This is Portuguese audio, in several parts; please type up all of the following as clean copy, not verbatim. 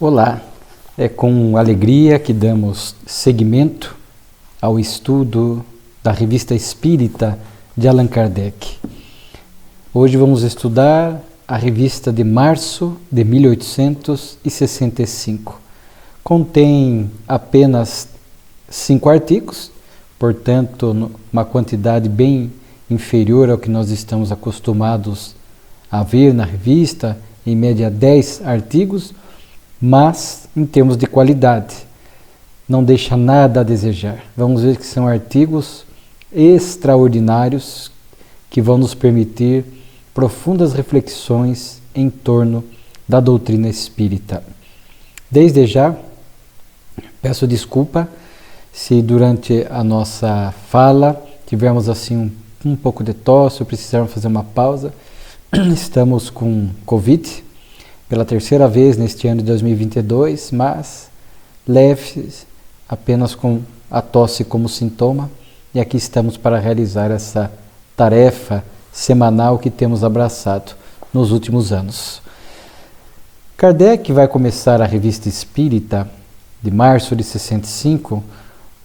Olá, é com alegria que damos seguimento ao estudo da Revista Espírita de Allan Kardec. Hoje vamos estudar a revista de março de 1865. Contém apenas 5 artigos, portanto, uma quantidade bem inferior ao que nós estamos acostumados a ver na revista, em média 10 artigos, mas em termos de qualidade, não deixa nada a desejar. Vamos ver que são artigos extraordinários que vão nos permitir profundas reflexões em torno da doutrina espírita. Desde já, peço desculpa se durante a nossa fala tivermos assim um pouco de tosse ou precisarmos fazer uma pausa. Estamos com Covid pela terceira vez neste ano de 2022, mas leves, apenas com a tosse como sintoma, e aqui estamos para realizar essa tarefa semanal que temos abraçado nos últimos anos. Kardec vai começar a Revista Espírita de março de 65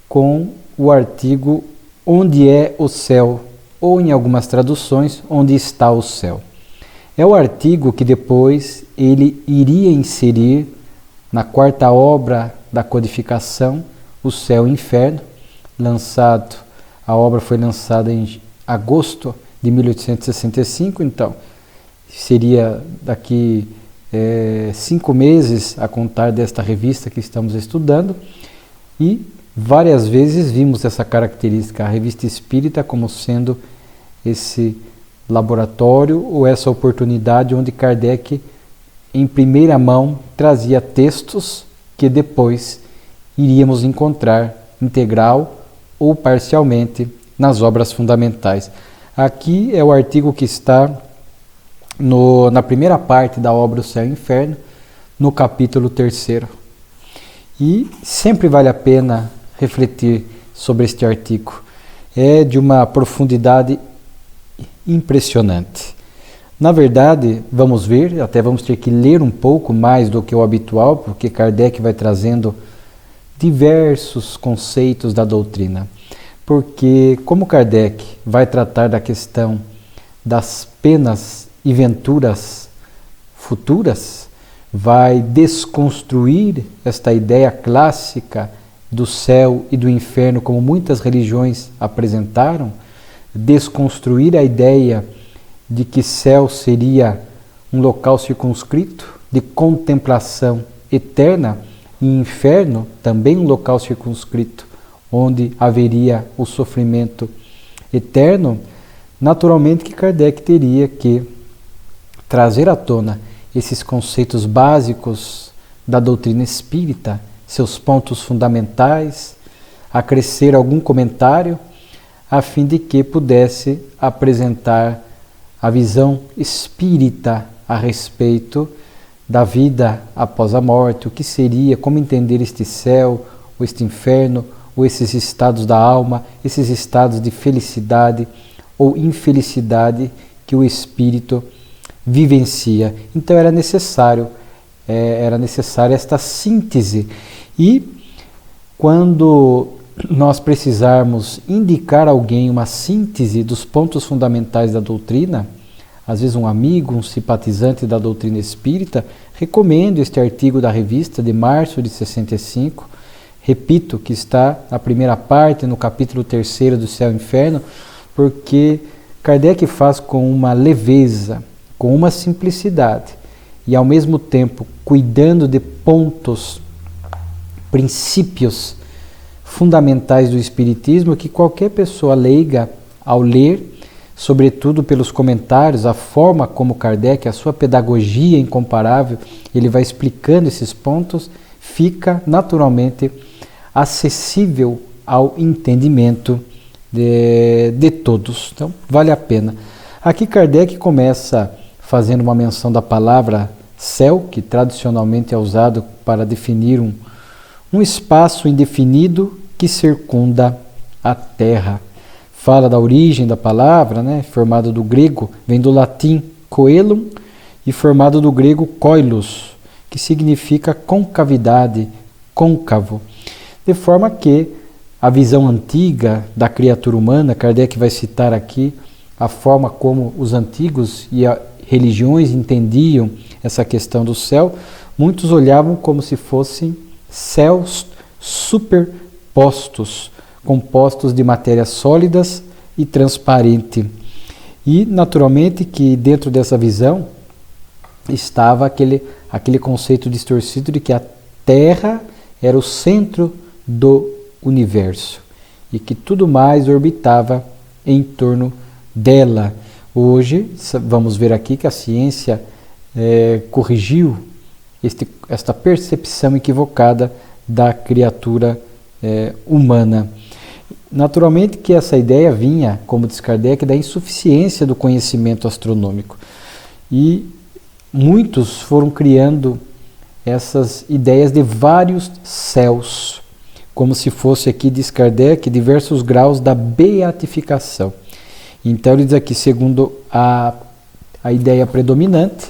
com o artigo Onde é o Céu? Ou em algumas traduções, Onde está o Céu? É o artigo que depois ele iria inserir na quarta obra da codificação, O Céu e o Inferno, a obra foi lançada em agosto de 1865, então seria daqui 5 meses a contar desta revista que estamos estudando, e várias vezes vimos essa característica, a Revista Espírita como sendo esse laboratório ou essa oportunidade onde Kardec, em primeira mão, trazia textos que depois iríamos encontrar integral ou parcialmente nas obras fundamentais. Aqui é o artigo que está na primeira parte da obra O Céu e o Inferno, no capítulo 3º. E sempre vale a pena refletir sobre este artigo. É de uma profundidade impressionante. Na verdade, vamos ver, até vamos ter que ler um pouco mais do que o habitual, porque Kardec vai trazendo diversos conceitos da doutrina. Porque, como Kardec vai tratar da questão das penas e venturas futuras, vai desconstruir esta ideia clássica do céu e do inferno, como muitas religiões apresentaram, desconstruir a ideia de que céu seria um local circunscrito de contemplação eterna e inferno também um local circunscrito onde haveria o sofrimento eterno. Naturalmente que Kardec teria que trazer à tona esses conceitos básicos da doutrina espírita, seus pontos fundamentais, acrescer algum comentário a fim de que pudesse apresentar a visão espírita a respeito da vida após a morte, o que seria, como entender este céu, ou este inferno, ou esses estados da alma, esses estados de felicidade ou infelicidade que o espírito vivencia. Então era necessária esta síntese. E quando nós precisarmos indicar a alguém uma síntese dos pontos fundamentais da doutrina, às vezes um amigo, um simpatizante da doutrina espírita, recomendo este artigo da revista de março de 65, repito que está na primeira parte, no capítulo 3º do Céu e Inferno, porque Kardec faz com uma leveza, com uma simplicidade, e ao mesmo tempo cuidando de pontos, princípios fundamentais do Espiritismo que qualquer pessoa leiga, ao ler, sobretudo pelos comentários, a forma como Kardec, a sua pedagogia incomparável, ele vai explicando esses pontos, fica naturalmente acessível ao entendimento de todos. Então, vale a pena. Aqui Kardec começa fazendo uma menção da palavra céu, que tradicionalmente é usado para definir um espaço indefinido que circunda a Terra. Fala da origem da palavra, formado do grego, vem do latim coelum, e formado do grego koilos, que que significa concavidade, côncavo. De forma que a visão antiga da criatura humana, Kardec vai citar aqui a forma como os antigos e as religiões entendiam essa questão do céu, muitos olhavam como se fossem céus superpostos, compostos de matérias sólidas e transparente. E, naturalmente, que dentro dessa visão estava aquele conceito distorcido de que a Terra era o centro do universo e que tudo mais orbitava em torno dela. Hoje, vamos ver aqui que a ciência corrigiu esta percepção equivocada da criatura humana. Naturalmente que essa ideia vinha, como diz Kardec, da insuficiência do conhecimento astronômico. E muitos foram criando essas ideias de vários céus, como se fosse aqui, diz Kardec, diversos graus da beatificação. Então ele diz aqui, segundo a ideia predominante,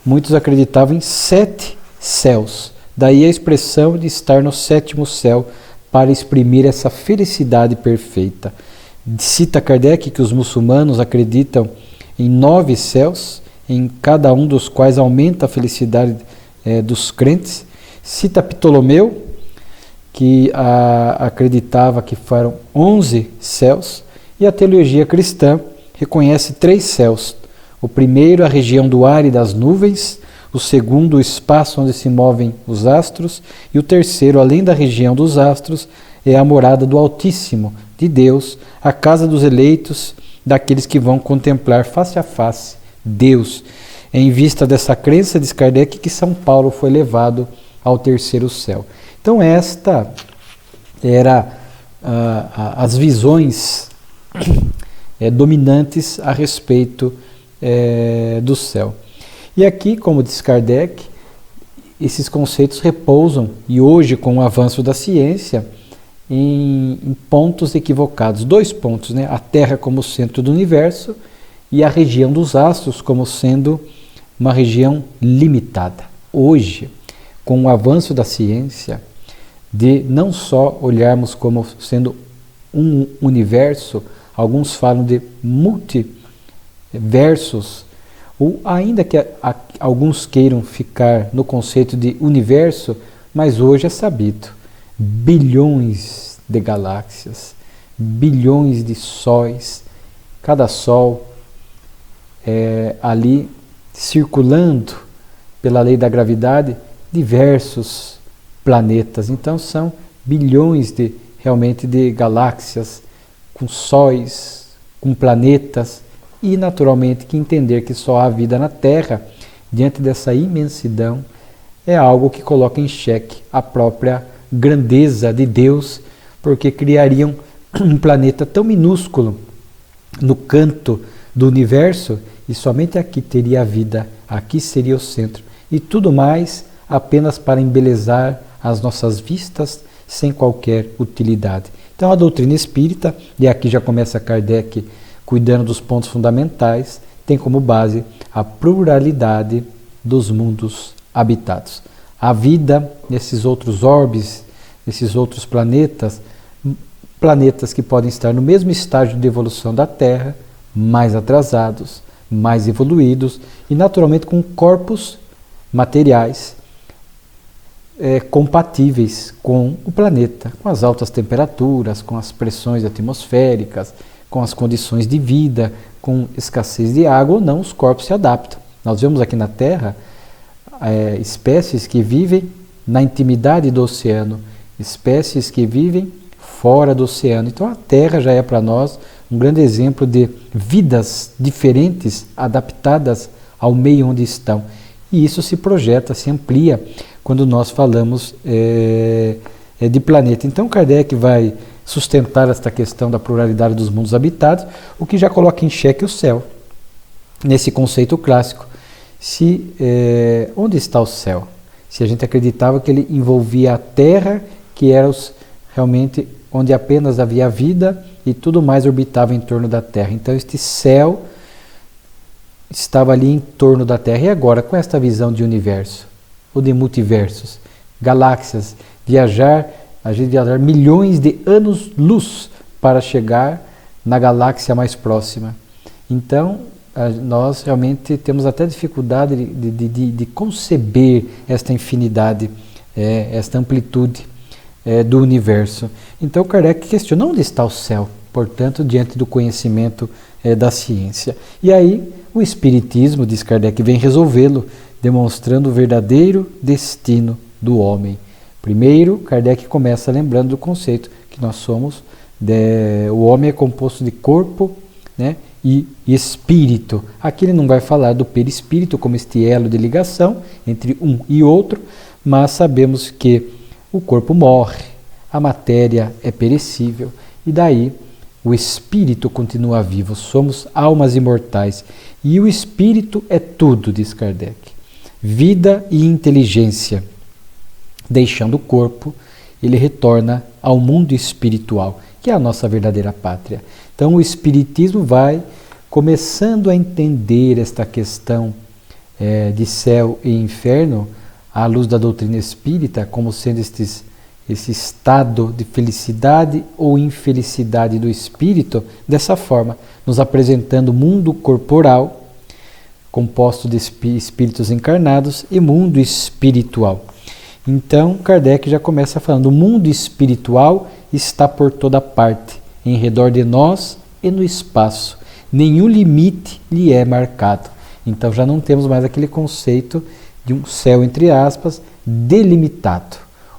muitos acreditavam em 7 céus. Daí a expressão de estar no 7º céu para exprimir essa felicidade perfeita. Cita Kardec que os muçulmanos acreditam em 9 céus, em cada um dos quais aumenta a felicidade dos crentes. Cita Ptolomeu, que acreditava que foram 11 céus, e a teologia cristã reconhece 3 céus. O primeiro, a região do ar e das nuvens, o segundo, o espaço onde se movem os astros, e o terceiro, além da região dos astros, é a morada do Altíssimo, de Deus, a casa dos eleitos, daqueles que vão contemplar face a face Deus. Em vista dessa crença, diz Kardec, que São Paulo foi levado ao 3º céu. Então esta era as visões dominantes a respeito do céu. E aqui, como diz Kardec, esses conceitos repousam, e hoje com o avanço da ciência, em pontos equivocados. 2 pontos, né? A Terra como centro do universo e a região dos astros como sendo uma região limitada. Hoje, com o avanço da ciência, de não só olharmos como sendo um universo, alguns falam de multiversos, ou ainda que alguns queiram ficar no conceito de universo, mas hoje é sabido, bilhões de galáxias, bilhões de sóis, cada sol ali circulando pela lei da gravidade, diversos planetas. Então são bilhões realmente de galáxias, com sóis, com planetas, e naturalmente que entender que só há vida na Terra, diante dessa imensidão, é algo que coloca em xeque a própria grandeza de Deus, porque criariam um planeta tão minúsculo no canto do universo e somente aqui teria a vida, aqui seria o centro, e tudo mais apenas para embelezar as nossas vistas sem qualquer utilidade. Então a doutrina espírita, e aqui já começa Kardec cuidando dos pontos fundamentais, tem como base a pluralidade dos mundos habitados. A vida nesses outros orbes, nesses outros planetas, planetas que podem estar no mesmo estágio de evolução da Terra, mais atrasados, mais evoluídos e naturalmente com corpos materiais compatíveis com o planeta, com as altas temperaturas, com as pressões atmosféricas, com as condições de vida, com escassez de água ou não, os corpos se adaptam. Nós vemos aqui na Terra espécies que vivem na intimidade do oceano, espécies que vivem fora do oceano. Então a Terra já é para nós um grande exemplo de vidas diferentes, adaptadas ao meio onde estão. E isso se projeta, se amplia quando nós falamos de planeta. Então Kardec vai sustentar esta questão da pluralidade dos mundos habitados, o que já coloca em xeque o céu. Nesse conceito clássico, onde está o céu? Se a gente acreditava que ele envolvia a Terra, que era realmente onde apenas havia vida e tudo mais orbitava em torno da Terra. Então este céu estava ali em torno da Terra. E agora, com esta visão de universo? ou de multiversos, galáxias, a gente viajar milhões de anos-luz para chegar na galáxia mais próxima. Então, nós realmente temos até dificuldade de conceber esta infinidade, esta amplitude do universo. Então, Kardec questiona onde está o céu, portanto, diante do conhecimento da ciência. E aí, o Espiritismo, diz Kardec, vem resolvê-lo, demonstrando o verdadeiro destino do homem. Primeiro, Kardec começa lembrando do conceito que nós somos, o homem é composto de corpo, né, e espírito. Aqui ele não vai falar do perispírito como este elo de ligação entre um e outro, mas sabemos que o corpo morre, a matéria é perecível, e daí o espírito continua vivo. Somos almas imortais. E o espírito é tudo, diz Kardec. Vida e inteligência. Deixando o corpo, ele retorna ao mundo espiritual, que é a nossa verdadeira pátria. Então o Espiritismo vai começando a entender esta questão de céu e inferno, à luz da doutrina espírita, como sendo esse estado de felicidade ou infelicidade do espírito, dessa forma, nos apresentando mundo corporal, composto de espíritos encarnados, e mundo espiritual. Então, Kardec já começa falando, o mundo espiritual está por toda parte, em redor de nós e no espaço. Nenhum limite lhe é marcado. Então já não temos mais aquele conceito de um céu, entre aspas, delimitado.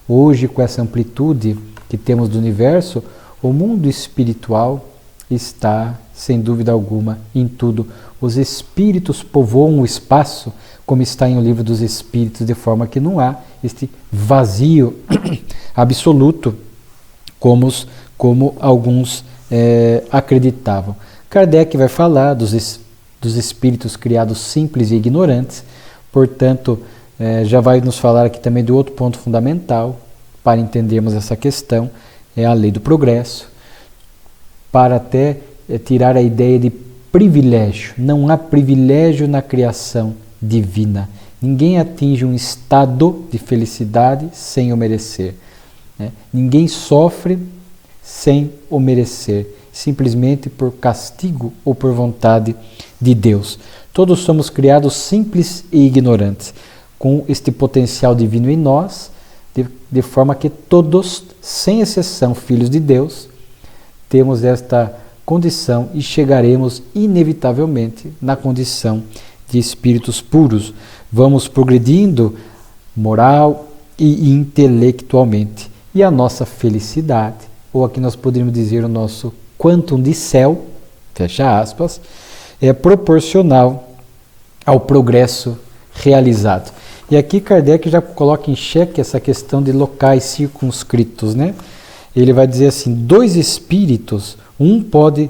Hoje, com essa amplitude que temos do universo, o mundo espiritual está, sem dúvida alguma, em tudo. Os espíritos povoam o espaço, como está em O Livro dos Espíritos, de forma que não há este vazio absoluto, como alguns acreditavam. Kardec vai falar dos espíritos criados simples e ignorantes, portanto, já vai nos falar aqui também de outro ponto fundamental para entendermos essa questão, é a lei do progresso, para até tirar a ideia de privilégio. Não há privilégio na criação divina. Ninguém atinge um estado de felicidade sem o merecer. Ninguém sofre sem o merecer, simplesmente por castigo ou por vontade de Deus. Todos somos criados simples e ignorantes, com este potencial divino em nós, de forma que todos, sem exceção, filhos de Deus, temos esta condição e chegaremos inevitavelmente na condição de espíritos puros. Vamos progredindo moral e intelectualmente. E a nossa felicidade, ou aqui nós poderíamos dizer o nosso quantum de céu, fecha aspas, é proporcional ao progresso realizado. E aqui Kardec já coloca em xeque essa questão de locais circunscritos, né? Ele vai dizer assim, dois espíritos, um pode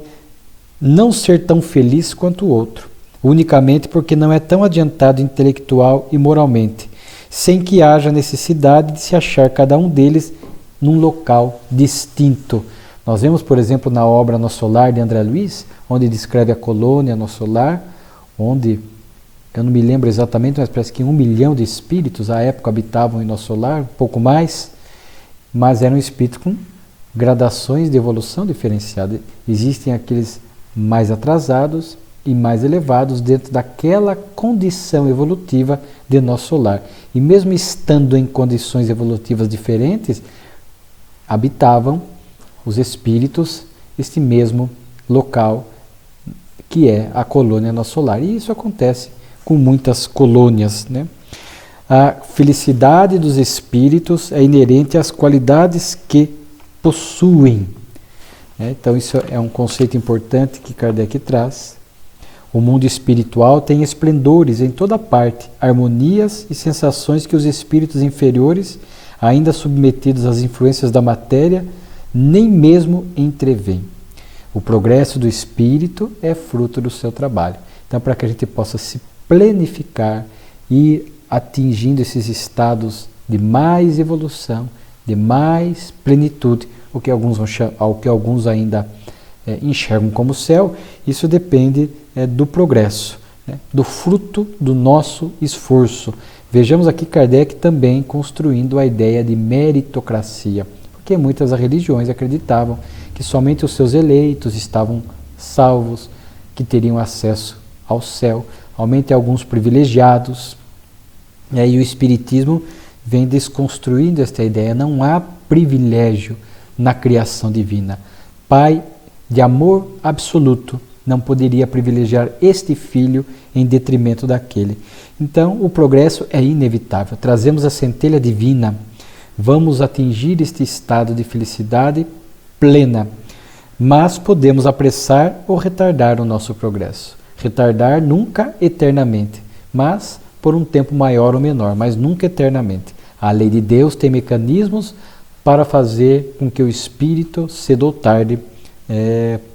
não ser tão feliz quanto o outro, unicamente porque não é tão adiantado intelectual e moralmente, sem que haja necessidade de se achar cada um deles num local distinto. Nós vemos, por exemplo, na obra Nosso Lar, de André Luiz, onde descreve a colônia Nosso Lar, onde, eu não me lembro exatamente, mas parece que 1 milhão de espíritos à época habitavam em Nosso Lar, um pouco mais, mas eram espíritos com gradações de evolução diferenciada. Existem aqueles mais atrasados e mais elevados dentro daquela condição evolutiva de Nosso Lar. E mesmo estando em condições evolutivas diferentes, habitavam os espíritos este mesmo local que é a colônia Nosso Lar. E isso acontece com muitas colônias, né? A felicidade dos espíritos é inerente às qualidades que possuem. Então isso é um conceito importante que Kardec traz. O mundo espiritual tem esplendores em toda parte, harmonias e sensações que os espíritos inferiores, ainda submetidos às influências da matéria, nem mesmo entreveem. O progresso do espírito é fruto do seu trabalho. Então, para que a gente possa se planificar e atingindo esses estados de mais evolução, de mais plenitude, o que alguns ainda enxergam como céu, isso depende do progresso, né? Do fruto do nosso esforço. Vejamos aqui Kardec também construindo a ideia de meritocracia, porque muitas religiões acreditavam que somente os seus eleitos estavam salvos, que teriam acesso ao céu, somente alguns privilegiados. E aí o Espiritismo vem desconstruindo esta ideia. Não há privilégio na criação divina. Pai de amor absoluto não poderia privilegiar este filho em detrimento daquele. Então o progresso é inevitável. Trazemos a centelha divina. Vamos atingir este estado de felicidade plena. Mas podemos apressar ou retardar o nosso progresso. Retardar nunca eternamente, mas por um tempo maior ou menor, mas nunca eternamente. A lei de Deus tem mecanismos para fazer com que o espírito, cedo ou tarde,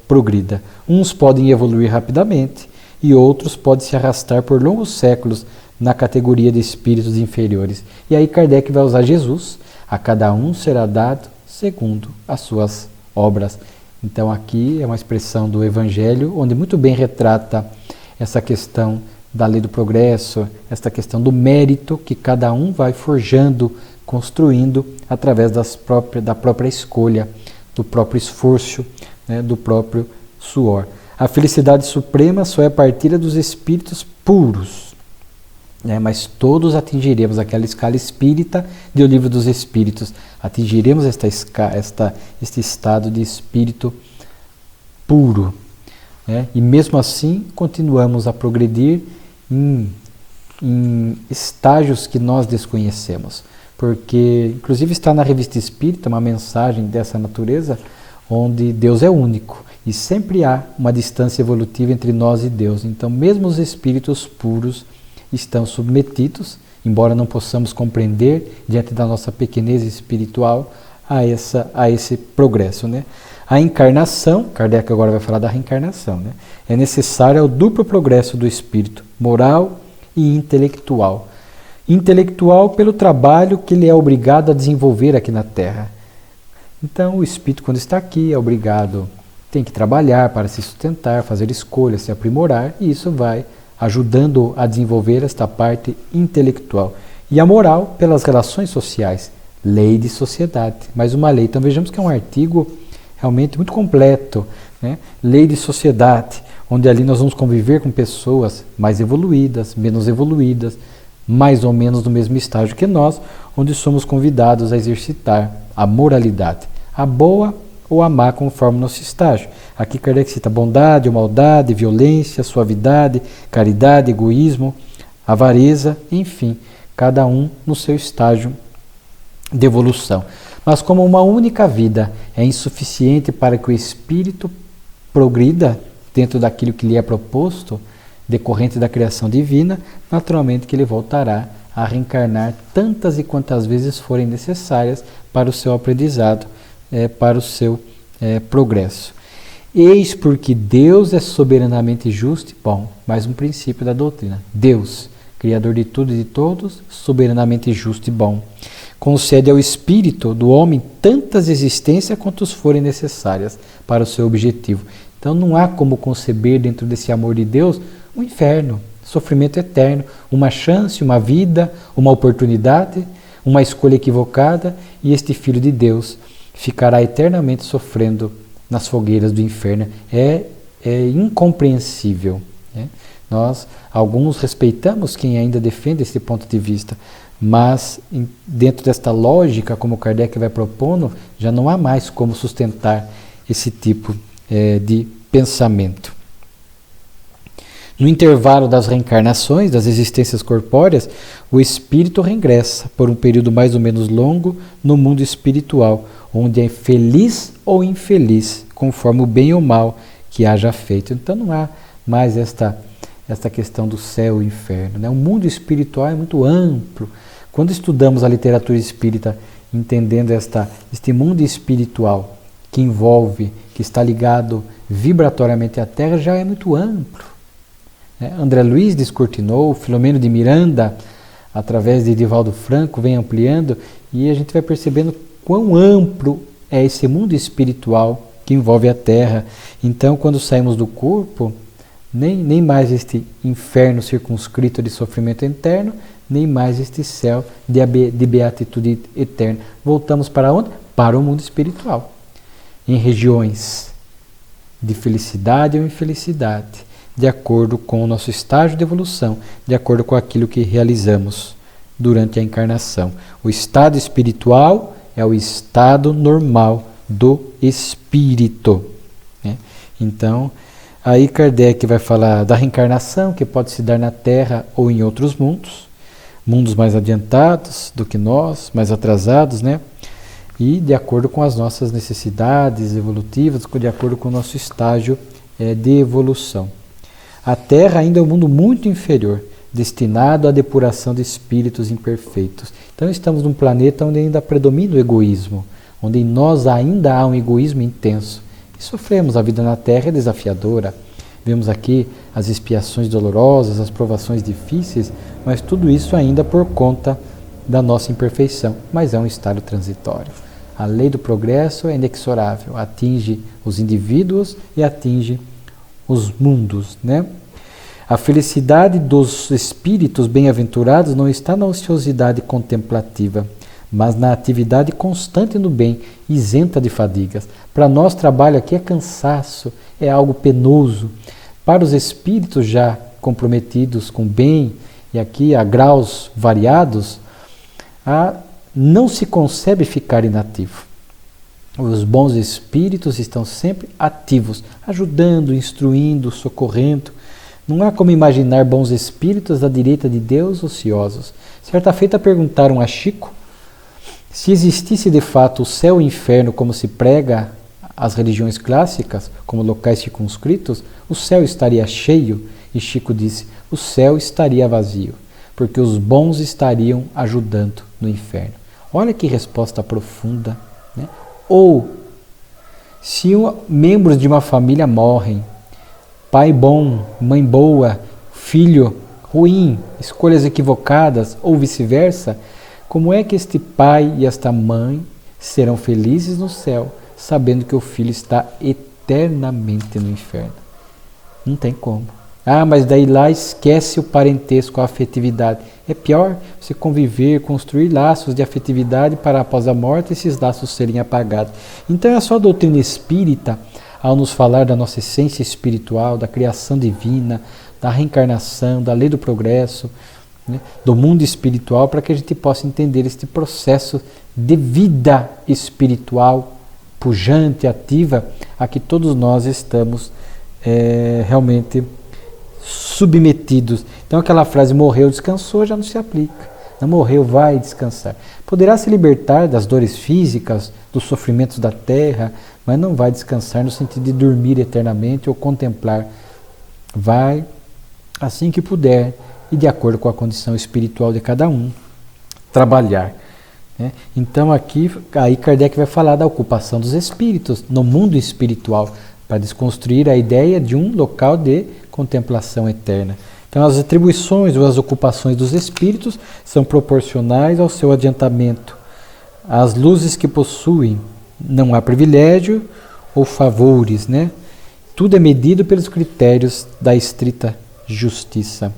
progrida. Uns podem evoluir rapidamente e outros podem se arrastar por longos séculos na categoria de espíritos inferiores. E aí Kardec vai usar Jesus. A cada um será dado segundo as suas obras. Então aqui é uma expressão do Evangelho, onde muito bem retrata essa questão da lei do progresso, esta questão do mérito que cada um vai forjando, construindo através da própria escolha, do próprio esforço, né, do próprio suor. A felicidade suprema só é partilha dos espíritos puros, né, mas todos atingiremos aquela escala espírita do Livro dos Espíritos, atingiremos este estado de espírito puro. Né, e mesmo assim continuamos a progredir em estágios que nós desconhecemos, porque inclusive está na Revista Espírita uma mensagem dessa natureza, onde Deus é único e sempre há uma distância evolutiva entre nós e Deus. Então mesmo os espíritos puros estão submetidos, embora não possamos compreender diante da nossa pequenez espiritual, a esse progresso, né? A encarnação, Kardec agora vai falar da reencarnação, né? É necessário o duplo progresso do espírito, moral e intelectual. Intelectual pelo trabalho que ele é obrigado a desenvolver aqui na Terra. Então o espírito, quando está aqui, é obrigado, tem que trabalhar para se sustentar, fazer escolhas, se aprimorar, e isso vai ajudando a desenvolver esta parte intelectual. E a moral pelas relações sociais, lei de sociedade, mais uma lei. Então vejamos que é um artigo realmente muito completo, né? Lei de sociedade, onde ali nós vamos conviver com pessoas mais evoluídas, menos evoluídas, mais ou menos no mesmo estágio que nós, onde somos convidados a exercitar a moralidade, a boa ou a má conforme o nosso estágio. Aqui Kardec cita bondade ou maldade, violência, suavidade, caridade, egoísmo, avareza, enfim, cada um no seu estágio de evolução. Mas como uma única vida é insuficiente para que o espírito progrida dentro daquilo que lhe é proposto, decorrente da criação divina, naturalmente que ele voltará a reencarnar tantas e quantas vezes forem necessárias para o seu aprendizado, para o seu progresso. Eis porque Deus é soberanamente justo e bom. Mais um princípio da doutrina. Deus, Criador de tudo e de todos, soberanamente justo e bom. Concede ao espírito do homem tantas existências quantas forem necessárias para o seu objetivo. Então não há como conceber dentro desse amor de Deus um inferno, sofrimento eterno, uma chance, uma vida, uma oportunidade, uma escolha equivocada, e este Filho de Deus ficará eternamente sofrendo nas fogueiras do inferno. É incompreensível, né? Nós, alguns, respeitamos quem ainda defende esse ponto de vista, mas dentro desta lógica, como Kardec vai propondo, já não há mais como sustentar esse tipo de pensamento. No intervalo das reencarnações, das existências corpóreas, o espírito regressa por um período mais ou menos longo no mundo espiritual, onde é feliz ou infeliz, conforme o bem ou mal que haja feito. Então não há mais esta questão do céu e inferno, né? O mundo espiritual é muito amplo. Quando estudamos a literatura espírita, entendendo este mundo espiritual que envolve, que está ligado vibratoriamente à Terra, já é muito amplo. André Luiz descortinou, Filomeno de Miranda, através de Divaldo Franco, vem ampliando, e a gente vai percebendo quão amplo é esse mundo espiritual que envolve a Terra. Então, quando saímos do corpo, nem mais este inferno circunscrito de sofrimento interno, nem mais este céu de beatitude eterna. Voltamos para onde? Para o mundo espiritual, em regiões de felicidade ou infelicidade, de acordo com o nosso estágio de evolução, de acordo com aquilo que realizamos durante a encarnação. O estado espiritual é o estado normal do espírito, né? Então, aí Kardec vai falar da reencarnação, que pode se dar na Terra ou em outros mundos, mundos mais adiantados do que nós, mais atrasados, né? E de acordo com as nossas necessidades evolutivas, de acordo com o nosso estágio de evolução. A Terra ainda é um mundo muito inferior, destinado à depuração de espíritos imperfeitos. Então estamos num planeta onde ainda predomina o egoísmo, onde em nós ainda há um egoísmo intenso. E sofremos, a vida na Terra é desafiadora. Vemos aqui as expiações dolorosas, as provações difíceis, mas tudo isso ainda por conta da nossa imperfeição. Mas é um estado transitório. A lei do progresso é inexorável, atinge os indivíduos e atinge os mundos, né? A felicidade dos espíritos bem-aventurados não está na ociosidade contemplativa, mas na atividade constante no bem, isenta de fadigas. Para nós, trabalho aqui é cansaço, é algo penoso. Para os espíritos já comprometidos com o bem, e aqui a graus variados, não se concebe ficar inativo. Os bons espíritos estão sempre ativos, ajudando, instruindo, socorrendo. Não há como imaginar bons espíritos à direita de Deus ociosos. Certa feita perguntaram a Chico se existisse de fato o céu e o inferno como se prega as religiões clássicas, como locais circunscritos, o céu estaria cheio? E Chico disse, o céu estaria vazio, porque os bons estariam ajudando no inferno. Olha que resposta profunda, né? Ou, se membros de uma família morrem, pai bom, mãe boa, filho ruim, escolhas equivocadas ou vice-versa, como é que este pai e esta mãe serão felizes no céu, sabendo que o filho está eternamente no inferno? Não tem como. Mas daí lá esquece o parentesco, a afetividade. É pior você conviver, construir laços de afetividade para após a morte esses laços serem apagados. Então é só a doutrina espírita, ao nos falar da nossa essência espiritual, da criação divina, da reencarnação, da lei do progresso, né, do mundo espiritual, para que a gente possa entender este processo de vida espiritual, pujante, ativa, a que todos nós estamos realmente submetidos. Então aquela frase morreu, descansou já não se aplica. Não morreu, vai descansar. Poderá se libertar das dores físicas, dos sofrimentos da terra, mas não vai descansar no sentido de dormir eternamente ou contemplar. Vai, assim que puder, e de acordo com a condição espiritual de cada um, trabalhar. Né? Então aí Kardec vai falar da ocupação dos espíritos no mundo espiritual, para desconstruir a ideia de um local de contemplação eterna. Então as atribuições ou as ocupações dos espíritos são proporcionais ao seu adiantamento. As luzes que possuem, não há privilégio ou favores, né? Tudo é medido pelos critérios da estrita justiça.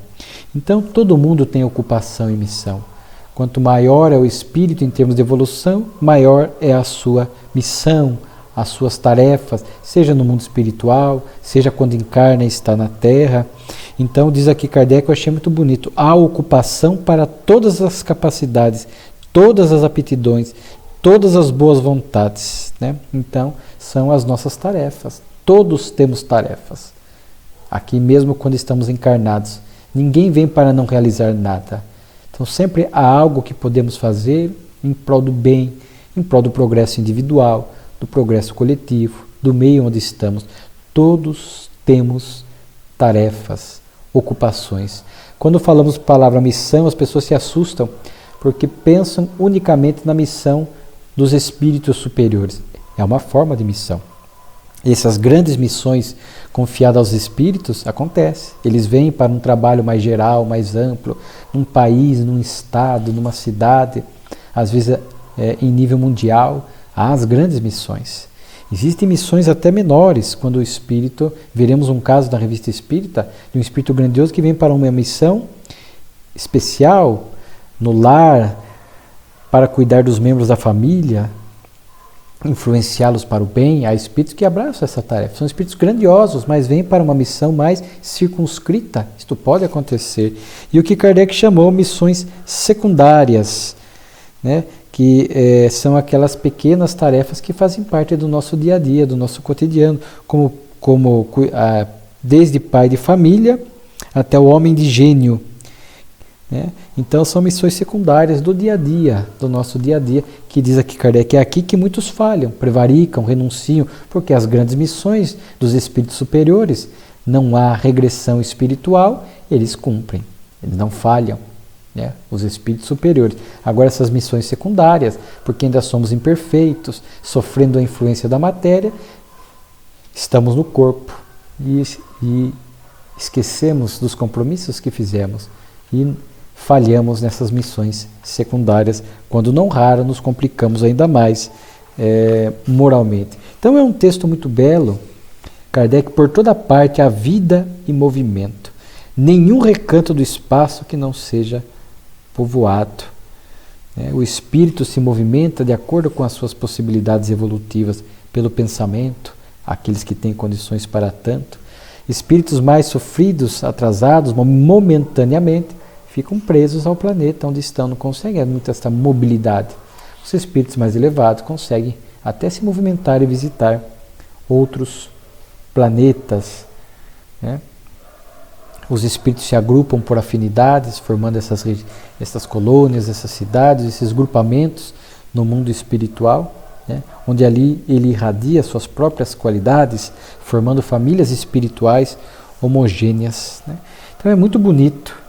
Então todo mundo tem ocupação e missão. Quanto maior é o espírito em termos de evolução, maior é a sua missão, as suas tarefas, seja no mundo espiritual, seja quando encarna e está na Terra. Então, diz aqui Kardec, eu achei muito bonito, há ocupação para todas as capacidades, todas as aptidões, todas as boas vontades, né? Então, são as nossas tarefas. Todos temos tarefas. Aqui mesmo quando estamos encarnados, ninguém vem para não realizar nada. Então, sempre há algo que podemos fazer em prol do bem, em prol do progresso individual, do progresso coletivo, do meio onde estamos. Todos temos tarefas, ocupações. Quando falamos a palavra missão, as pessoas se assustam porque pensam unicamente na missão dos espíritos superiores. É uma forma de missão. Essas grandes missões confiadas aos espíritos acontecem. Eles vêm para um trabalho mais geral, mais amplo, num país, num estado, numa cidade, às vezes em nível mundial. Há as grandes missões. Existem missões até menores, quando o espírito, veremos um caso na Revista Espírita, de um espírito grandioso que vem para uma missão especial, no lar, para cuidar dos membros da família, influenciá-los para o bem. Há espíritos que abraçam essa tarefa. São espíritos grandiosos, mas vêm para uma missão mais circunscrita. Isto pode acontecer. E o que Kardec chamou missões secundárias, né? Que são aquelas pequenas tarefas que fazem parte do nosso dia a dia, do nosso cotidiano, como desde pai de família até o homem de gênio, né? Então são missões secundárias do dia a dia, do nosso dia a dia, que diz aqui Kardec, é aqui que muitos falham, prevaricam, renunciam, porque as grandes missões dos espíritos superiores, não há regressão espiritual, eles cumprem, eles não falham, né? Os espíritos superiores. Agora essas missões secundárias, porque ainda somos imperfeitos, sofrendo a influência da matéria, estamos no corpo e esquecemos dos compromissos que fizemos e falhamos nessas missões secundárias, quando não raro nos complicamos ainda mais moralmente. Então é um texto muito belo. Kardec, por toda parte há vida e movimento, nenhum recanto do espaço que não seja povoado. O espírito se movimenta de acordo com as suas possibilidades evolutivas, pelo pensamento, aqueles que têm condições para tanto. Espíritos mais sofridos, atrasados, momentaneamente, ficam presos ao planeta onde estão, não conseguem muita essa mobilidade. Os espíritos mais elevados conseguem até se movimentar e visitar outros planetas, né? Os espíritos se agrupam por afinidades, formando essas colônias, essas cidades, esses grupamentos no mundo espiritual, né? Onde ali ele irradia suas próprias qualidades, formando famílias espirituais homogêneas, né? Então é muito bonito.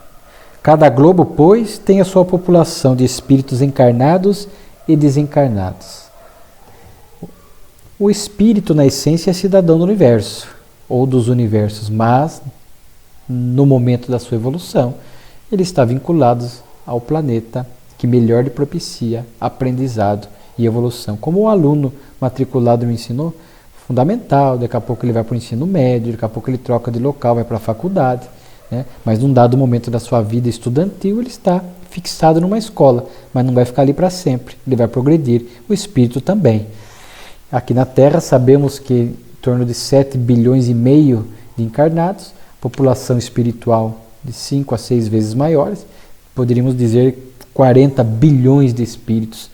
Cada globo, pois, tem a sua população de espíritos encarnados e desencarnados. O espírito, na essência, é cidadão do universo, ou dos universos, mas, no momento da sua evolução, ele está vinculado ao planeta que melhor lhe propicia aprendizado e evolução. Como o aluno matriculado no ensino fundamental, daqui a pouco ele vai para o ensino médio, daqui a pouco ele troca de local, vai para a faculdade, né? Mas num dado momento da sua vida estudantil, ele está fixado numa escola, mas não vai ficar ali para sempre, ele vai progredir. O espírito também. Aqui na Terra sabemos que em torno de 7 bilhões e meio de encarnados, população espiritual de 5 a 6 vezes maiores, poderíamos dizer 40 bilhões de espíritos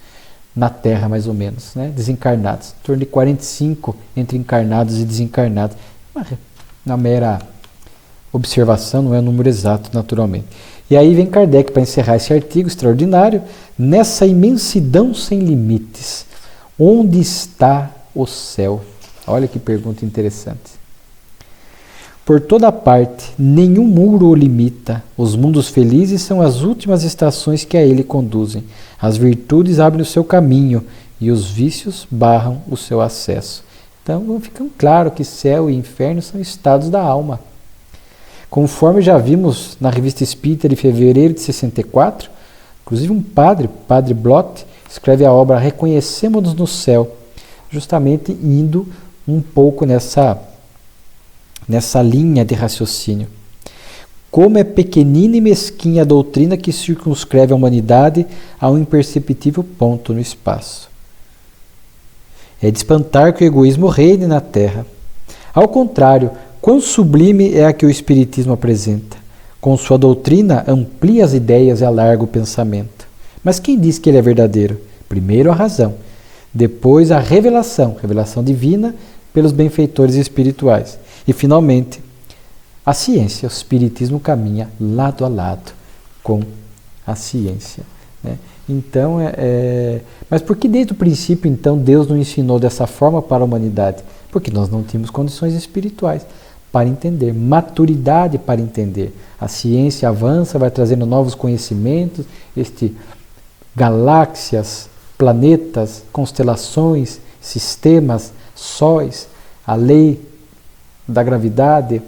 na Terra, mais ou menos, né? Desencarnados, em torno de 45 entre encarnados e desencarnados. Na mera observação, não é o número exato, naturalmente. E aí vem Kardec para encerrar esse artigo extraordinário. Nessa imensidão sem limites, onde está o céu? Olha que pergunta interessante. Por toda parte, nenhum muro o limita. Os mundos felizes são as últimas estações que a ele conduzem. As virtudes abrem o seu caminho e os vícios barram o seu acesso. Então, fica claro que céu e inferno são estados da alma. Conforme já vimos na Revista Espírita de fevereiro de 64, inclusive um padre, Padre Blot, escreve a obra Reconhecemos-nos no Céu, justamente indo um pouco nessa linha de raciocínio. Como é pequenina e mesquinha a doutrina que circunscreve a humanidade a um imperceptível ponto no espaço. É de espantar que o egoísmo reine na Terra. Ao contrário, quão sublime é a que o Espiritismo apresenta. Com sua doutrina, amplia as ideias e alarga o pensamento. Mas quem diz que ele é verdadeiro? Primeiro a razão, depois a revelação divina pelos benfeitores espirituais. E, finalmente, a ciência. O Espiritismo caminha lado a lado com a ciência, né? Então, mas por que desde o princípio, então, Deus não ensinou dessa forma para a humanidade? Porque nós não tínhamos condições espirituais para entender, maturidade para entender. A ciência avança, vai trazendo novos conhecimentos, galáxias, planetas, constelações, sistemas, sóis, a lei da gravidade,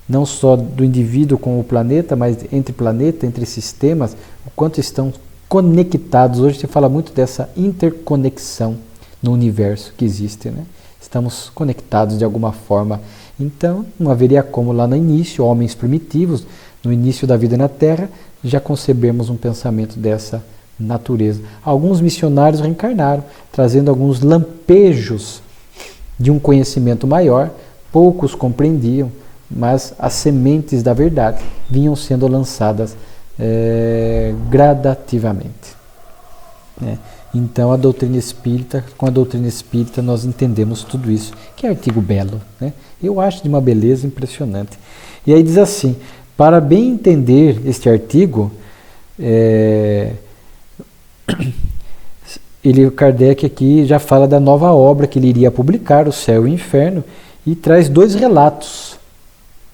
não só do indivíduo com o planeta, mas entre sistemas, o quanto estão conectados. Hoje se fala muito dessa interconexão no universo que existe, né? Estamos conectados de alguma forma. Então, não haveria como lá no início, homens primitivos, no início da vida na Terra, já concebemos um pensamento dessa natureza. Alguns missionários reencarnaram, trazendo alguns lampejos de um conhecimento maior, poucos compreendiam, mas as sementes da verdade vinham sendo lançadas gradativamente. Então, a doutrina espírita, com a doutrina espírita nós entendemos tudo isso. Que artigo belo, né? Eu acho de uma beleza impressionante. E aí diz assim, para bem entender este artigo, Kardec aqui já fala da nova obra que ele iria publicar, O Céu e o Inferno, e traz 2 relatos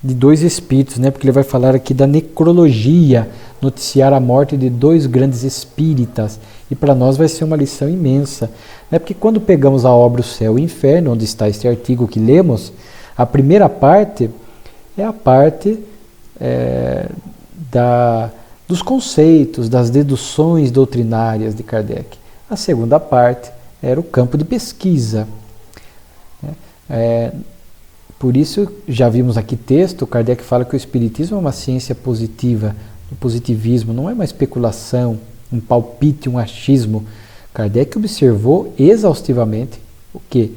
de 2 espíritos, né? Porque ele vai falar aqui da necrologia, noticiar a morte de 2 grandes espíritas, e para nós vai ser uma lição imensa, né? Porque quando pegamos a obra O Céu e o Inferno, onde está este artigo que lemos, a primeira parte é a parte dos conceitos, das deduções doutrinárias de Kardec. A segunda parte era o campo de pesquisa. Por isso, já vimos aqui texto, Kardec fala que o Espiritismo é uma ciência positiva, o positivismo não é uma especulação, um palpite, um achismo. Kardec observou exaustivamente o quê?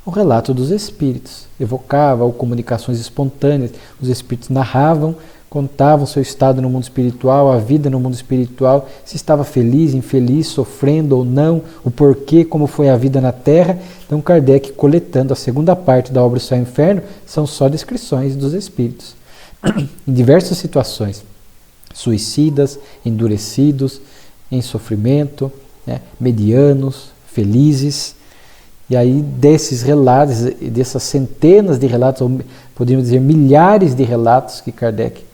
O relato dos espíritos. Evocava comunicações espontâneas, os espíritos narravam, contavam seu estado no mundo espiritual, a vida no mundo espiritual, se estava feliz, infeliz, sofrendo ou não, o porquê, como foi a vida na Terra. Então Kardec, coletando a segunda parte da obra O Céu e o Inferno, são só descrições dos espíritos. Em diversas situações, suicidas, endurecidos, em sofrimento, né, medianos, felizes. E aí desses relatos, dessas centenas de relatos, ou podemos dizer milhares de relatos que Kardec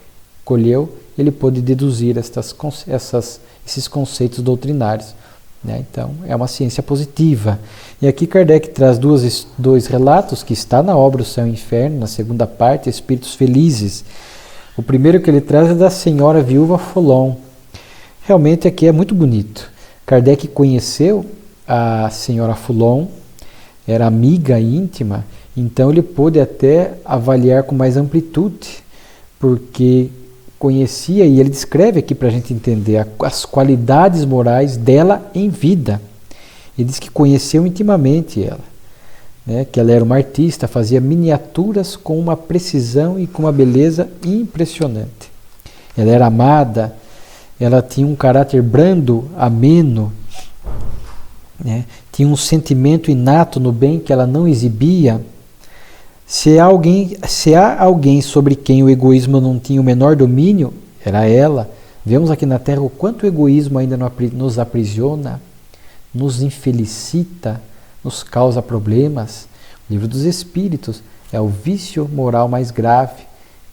colheu, ele pôde deduzir esses conceitos doutrinários. Né? Então, é uma ciência positiva. E aqui Kardec traz 2 relatos que está na obra O Céu e o Inferno, na segunda parte, Espíritos Felizes. O primeiro que ele traz é da senhora viúva Follon. Realmente aqui é muito bonito. Kardec conheceu a senhora Follon, era amiga íntima, então ele pôde até avaliar com mais amplitude, porque conhecia, e ele descreve aqui para a gente entender as qualidades morais dela em vida. Ele diz que conheceu intimamente ela, né, que ela era uma artista, fazia miniaturas com uma precisão e com uma beleza impressionante. Ela era amada, ela tinha um caráter brando, ameno, né, tinha um sentimento inato no bem que ela não exibia. Se há alguém sobre quem o egoísmo não tinha o menor domínio, era ela. Vemos aqui na Terra o quanto o egoísmo ainda nos aprisiona, nos infelicita, nos causa problemas. O Livro dos Espíritos é o vício moral mais grave.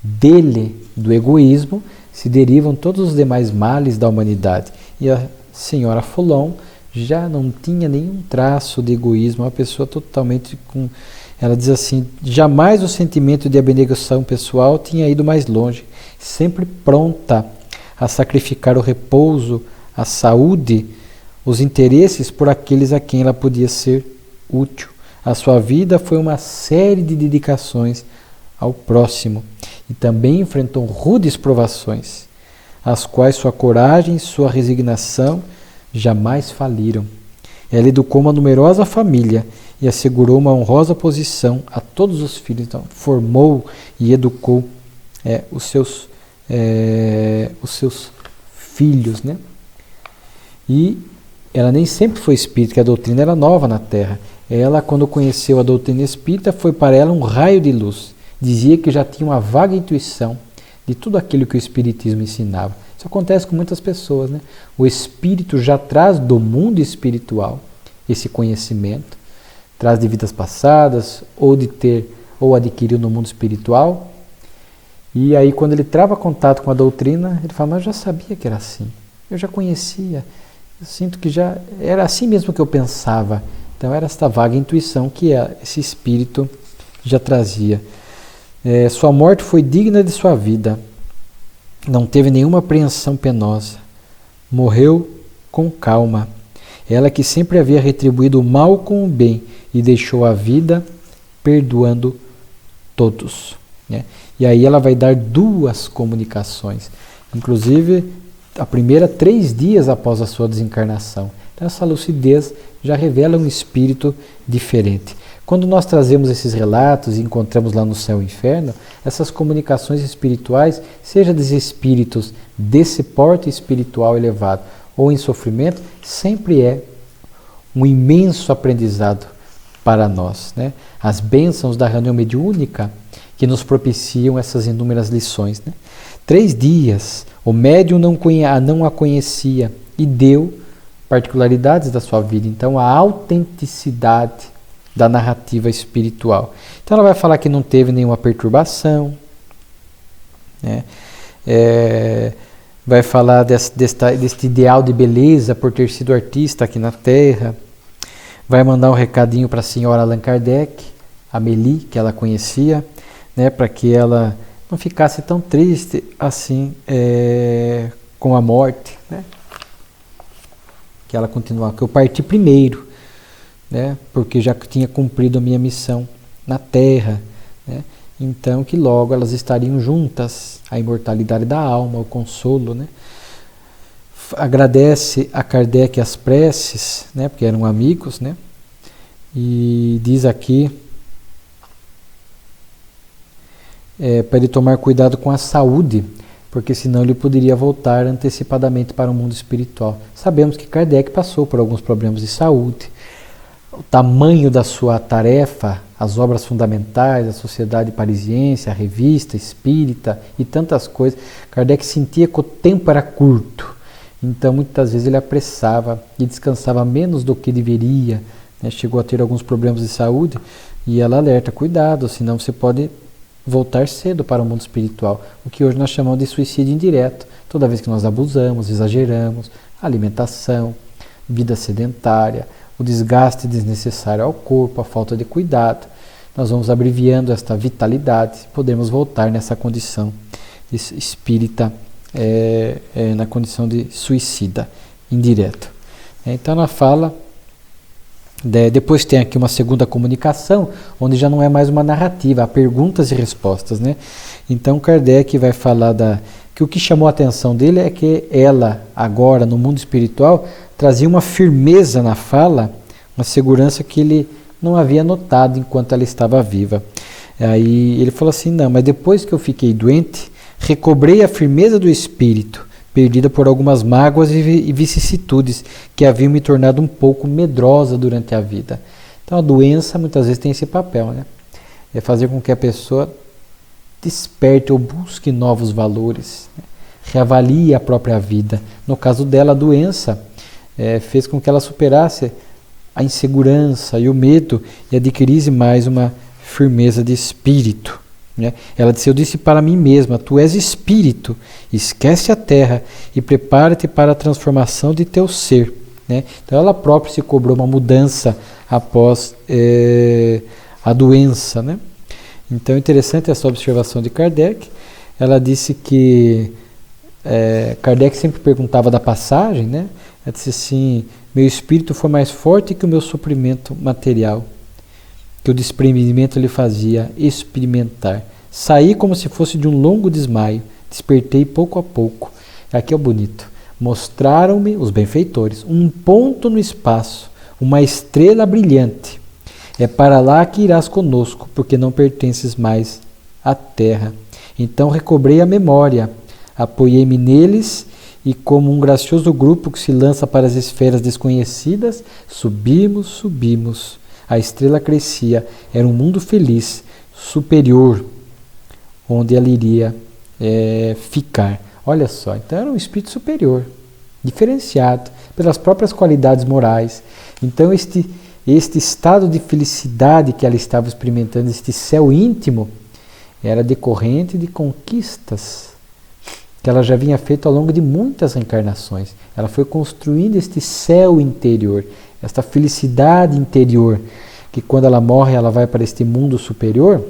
Dele, do egoísmo, se derivam todos os demais males da humanidade. E a senhora Follon já não tinha nenhum traço de egoísmo, uma pessoa totalmente com... Ela diz assim, jamais o sentimento de abnegação pessoal tinha ido mais longe, sempre pronta a sacrificar o repouso, a saúde, os interesses por aqueles a quem ela podia ser útil. A sua vida foi uma série de dedicações ao próximo e também enfrentou rudes provações, as quais sua coragem e sua resignação jamais faliram. Ela educou uma numerosa família e assegurou uma honrosa posição a todos os filhos. Então, formou e educou os seus filhos, né? E ela nem sempre foi espírita, porque a doutrina era nova na Terra. Ela, quando conheceu a doutrina espírita, foi para ela um raio de luz. Dizia que já tinha uma vaga intuição de tudo aquilo que o espiritismo ensinava. Isso acontece com muitas pessoas, né? O espírito já traz do mundo espiritual esse conhecimento, traz de vidas passadas, ou adquiriu no mundo espiritual. E aí, quando ele trava contato com a doutrina, ele fala, mas eu já sabia que era assim, eu já conhecia, eu sinto que já era assim mesmo que eu pensava. Então, era esta vaga intuição que esse espírito já trazia. Sua morte foi digna de sua vida, não teve nenhuma apreensão penosa, morreu com calma. Ela que sempre havia retribuído o mal com o bem e deixou a vida perdoando todos. Né? E aí ela vai dar 2 comunicações. Inclusive, a primeira 3 dias após a sua desencarnação. Então essa lucidez já revela um espírito diferente. Quando nós trazemos esses relatos e encontramos lá no céu e inferno, essas comunicações espirituais, seja dos espíritos desse porte espiritual elevado ou em sofrimento, sempre é um imenso aprendizado para nós, né? As bênçãos da reunião mediúnica que nos propiciam essas inúmeras lições, né? 3 dias, o médium não a conhecia e deu particularidades da sua vida. Então, a autenticidade da narrativa espiritual. Então, ela vai falar que não teve nenhuma perturbação, né? Vai falar deste ideal de beleza por ter sido artista aqui na Terra. Vai mandar um recadinho para a senhora Allan Kardec, Amélie, que ela conhecia, né, para que ela não ficasse tão triste assim com a morte, né? Que ela continuava, que eu parti primeiro, né, porque já tinha cumprido a minha missão na Terra, né? Então que logo elas estariam juntas, a imortalidade da alma, o consolo, né? Agradece a Kardec as preces, né, porque eram amigos, né? E diz aqui para ele tomar cuidado com a saúde, porque senão ele poderia voltar antecipadamente para o mundo espiritual. Sabemos que Kardec passou por alguns problemas de saúde, o tamanho da sua tarefa, as obras fundamentais, a Sociedade Parisiense, a Revista Espírita e tantas coisas. Kardec sentia que o tempo era curto, então muitas vezes ele apressava e descansava menos do que deveria, né? Chegou a ter alguns problemas de saúde e ela alerta, cuidado, senão você pode voltar cedo para o mundo espiritual, o que hoje nós chamamos de suicídio indireto, toda vez que nós abusamos, exageramos, alimentação, vida sedentária, o desgaste desnecessário ao corpo, a falta de cuidado, nós vamos abreviando esta vitalidade, podemos voltar nessa condição de espírita, na condição de suicida indireto. Então ela fala, depois tem aqui uma segunda comunicação, onde já não é mais uma narrativa, há perguntas e respostas, né? Então Kardec vai falar que o que chamou a atenção dele é que ela, agora no mundo espiritual, trazia uma firmeza na fala, uma segurança que ele não havia notado enquanto ela estava viva. Aí ele falou assim, não, mas depois que eu fiquei doente, recobrei a firmeza do espírito, perdida por algumas mágoas e vicissitudes que haviam me tornado um pouco medrosa durante a vida. Então a doença muitas vezes tem esse papel, né? É fazer com que a pessoa desperte ou busque novos valores, né? Reavalie a própria vida. No caso dela, a doença fez com que ela superasse a insegurança e o medo e adquirisse mais uma firmeza de espírito, né? Ela disse, eu disse para mim mesma, tu és espírito, esquece a terra e prepara-te para a transformação de teu ser, né? Então ela própria se cobrou uma mudança após a doença, né? Então é interessante essa observação de Kardec. Ela disse que Kardec sempre perguntava da passagem, né? Ela disse assim, meu espírito foi mais forte que o meu sofrimento material, que o desprendimento lhe fazia experimentar. Saí como se fosse de um longo desmaio, despertei pouco a pouco. Aqui é o bonito. Mostraram-me, os benfeitores, um ponto no espaço, uma estrela brilhante. É para lá que irás conosco, porque não pertences mais à terra. Então recobrei a memória, apoiei-me neles e como um gracioso grupo que se lança para as esferas desconhecidas, subimos. A estrela crescia, era um mundo feliz, superior, onde ela iria ficar. Olha só, então era um espírito superior, diferenciado pelas próprias qualidades morais. Então este estado de felicidade que ela estava experimentando, este céu íntimo, era decorrente de conquistas que ela já vinha feito ao longo de muitas reencarnações. Ela foi construindo este céu interior, esta felicidade interior, que quando ela morre, ela vai para este mundo superior.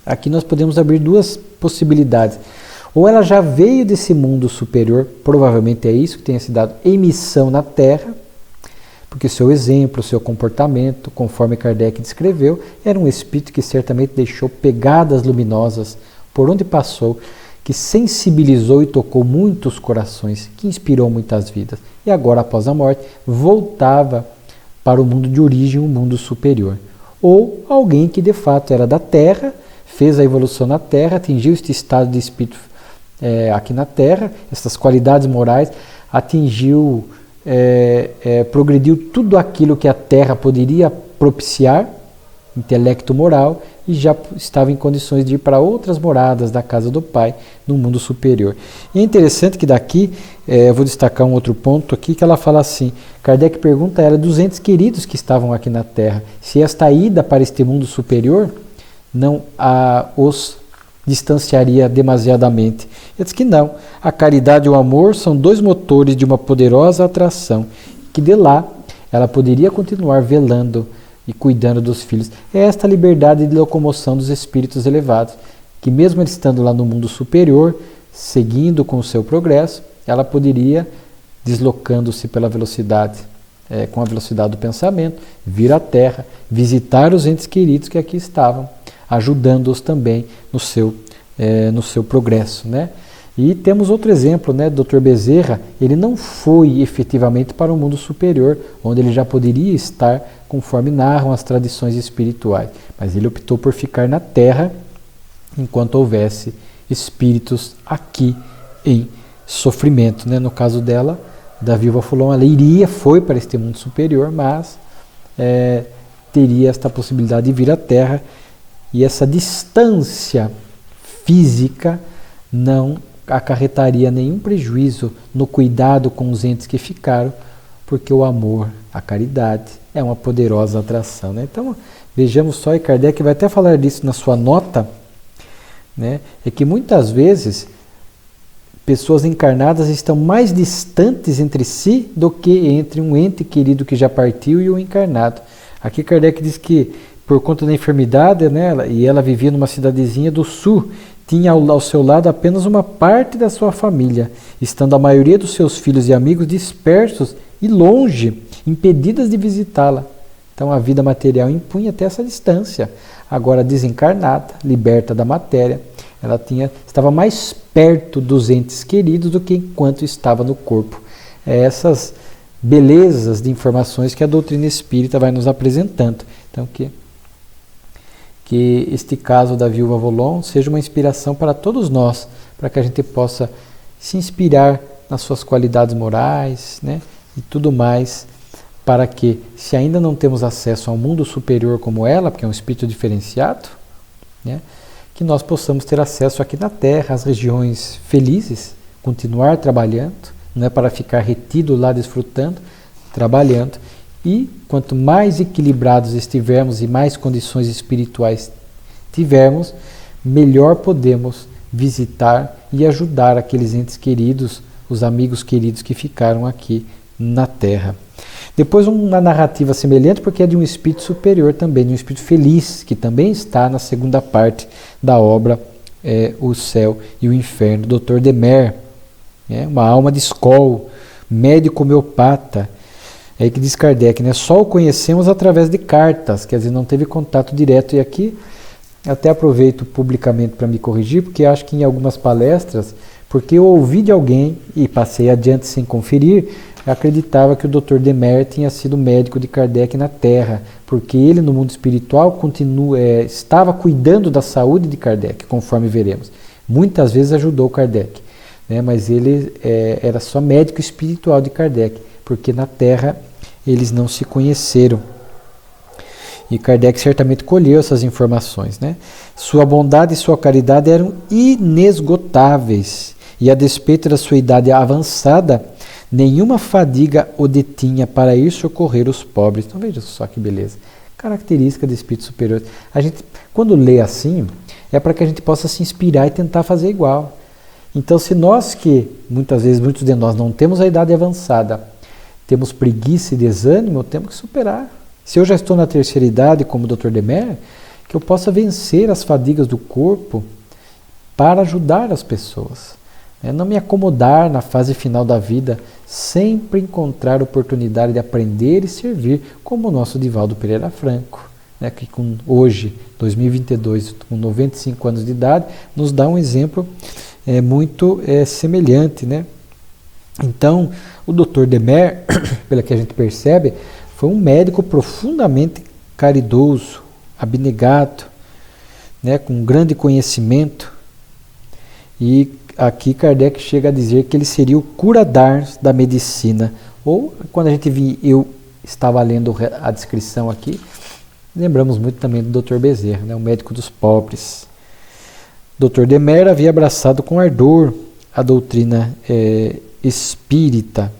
Aqui nós podemos abrir duas possibilidades. Ou ela já veio desse mundo superior, provavelmente é isso que tenha se dado emissão na Terra, porque o seu exemplo, o seu comportamento, conforme Kardec descreveu, era um espírito que certamente deixou pegadas luminosas por onde passou, que sensibilizou e tocou muitos corações, que inspirou muitas vidas. E agora, após a morte, voltava para o mundo de origem, um mundo superior. Ou alguém que de fato era da Terra, fez a evolução na Terra, atingiu este estado de espírito aqui na Terra, essas qualidades morais, atingiu, progrediu tudo aquilo que a Terra poderia propiciar, intelecto moral, e já estava em condições de ir para outras moradas da casa do Pai, no mundo superior. E é interessante que daqui, eu vou destacar um outro ponto aqui, que ela fala assim, Kardec pergunta a ela dos entes queridos que estavam aqui na Terra, se esta ida para este mundo superior não os distanciaria demasiadamente. Ele diz que não. A caridade e o amor são dois motores de uma poderosa atração, que de lá ela poderia continuar velando e cuidando dos filhos. É esta liberdade de locomoção dos espíritos elevados, que mesmo ele estando lá no mundo superior, seguindo com o seu progresso, ela poderia, deslocando-se pela velocidade, com a velocidade do pensamento, vir à Terra, visitar os entes queridos que aqui estavam, ajudando-os também no seu progresso, né? E temos outro exemplo, né? Dr. Bezerra, ele não foi efetivamente para o mundo superior, onde ele já poderia estar, conforme narram as tradições espirituais, mas ele optou por ficar na Terra, enquanto houvesse espíritos aqui em sofrimento, né? No caso dela, da viúva Fulon, ela foi para este mundo superior, mas teria esta possibilidade de vir à Terra, e essa distância física não acarretaria nenhum prejuízo no cuidado com os entes que ficaram, porque o amor, a caridade, é uma poderosa atração, né? Então, vejamos só, e Kardec vai até falar disso na sua nota, né? É que muitas vezes pessoas encarnadas estão mais distantes entre si do que entre um ente querido que já partiu e o encarnado. Aqui Kardec diz que, por conta da enfermidade, né, e ela vivia numa cidadezinha do sul, tinha ao seu lado apenas uma parte da sua família, estando a maioria dos seus filhos e amigos dispersos e longe, impedidas de visitá-la. Então a vida material impunha até essa distância. Agora desencarnada, liberta da matéria, ela estava mais perto dos entes queridos do que enquanto estava no corpo. Essas belezas de informações que a doutrina espírita vai nos apresentando. Então que este caso da viúva Volon seja uma inspiração para todos nós, para que a gente possa se inspirar nas suas qualidades morais, né, e tudo mais, para que, se ainda não temos acesso ao mundo superior como ela, porque é um espírito diferenciado, né, que nós possamos ter acesso aqui na Terra, às regiões felizes, continuar trabalhando, não é para ficar retido lá desfrutando, trabalhando. E quanto mais equilibrados estivermos e mais condições espirituais tivermos, melhor podemos visitar e ajudar aqueles entes queridos, os amigos queridos que ficaram aqui na Terra. Depois uma narrativa semelhante, porque é de um espírito superior também, de um espírito feliz, que também está na segunda parte da obra O Céu e o Inferno, Dr. Demer, uma alma de escola, médico homeopata. É aí que diz Kardec, né? Só o conhecemos através de cartas, quer dizer, não teve contato direto. E aqui até aproveito publicamente para me corrigir, porque acho que em algumas palestras, porque eu ouvi de alguém e passei adiante sem conferir, acreditava que o Dr. Demer tinha sido médico de Kardec na Terra, porque ele no mundo espiritual estava cuidando da saúde de Kardec, conforme veremos. Muitas vezes ajudou Kardec, né? Mas ele era só médico espiritual de Kardec, porque na Terra eles não se conheceram. E Kardec certamente colheu essas informações, né? Sua bondade e sua caridade eram inesgotáveis, e a despeito da sua idade avançada, nenhuma fadiga o detinha para ir socorrer os pobres. Então veja só que beleza. Característica de espírito superior. A gente, quando lê assim, é para que a gente possa se inspirar e tentar fazer igual. Então, se nós que, muitas vezes, muitos de nós não temos a idade avançada, temos preguiça e desânimo, temos que superar. Se eu já estou na terceira idade, como o Dr. Demer, que eu possa vencer as fadigas do corpo para ajudar as pessoas. Não me acomodar na fase final da vida, sempre encontrar oportunidade de aprender e servir, como o nosso Divaldo Pereira Franco, né, que hoje, 2022, com 95 anos de idade, nos dá um exemplo muito semelhante, né? Então, o Dr. Demer, pelo que a gente percebe, foi um médico profundamente caridoso, abnegado, né, com grande conhecimento. E aqui Kardec chega a dizer que ele seria o curador da medicina. Ou, quando a gente eu estava lendo a descrição aqui, lembramos muito também do Dr. Bezerra, né, o médico dos pobres. Dr. Demer havia abraçado com ardor a doutrina espírita.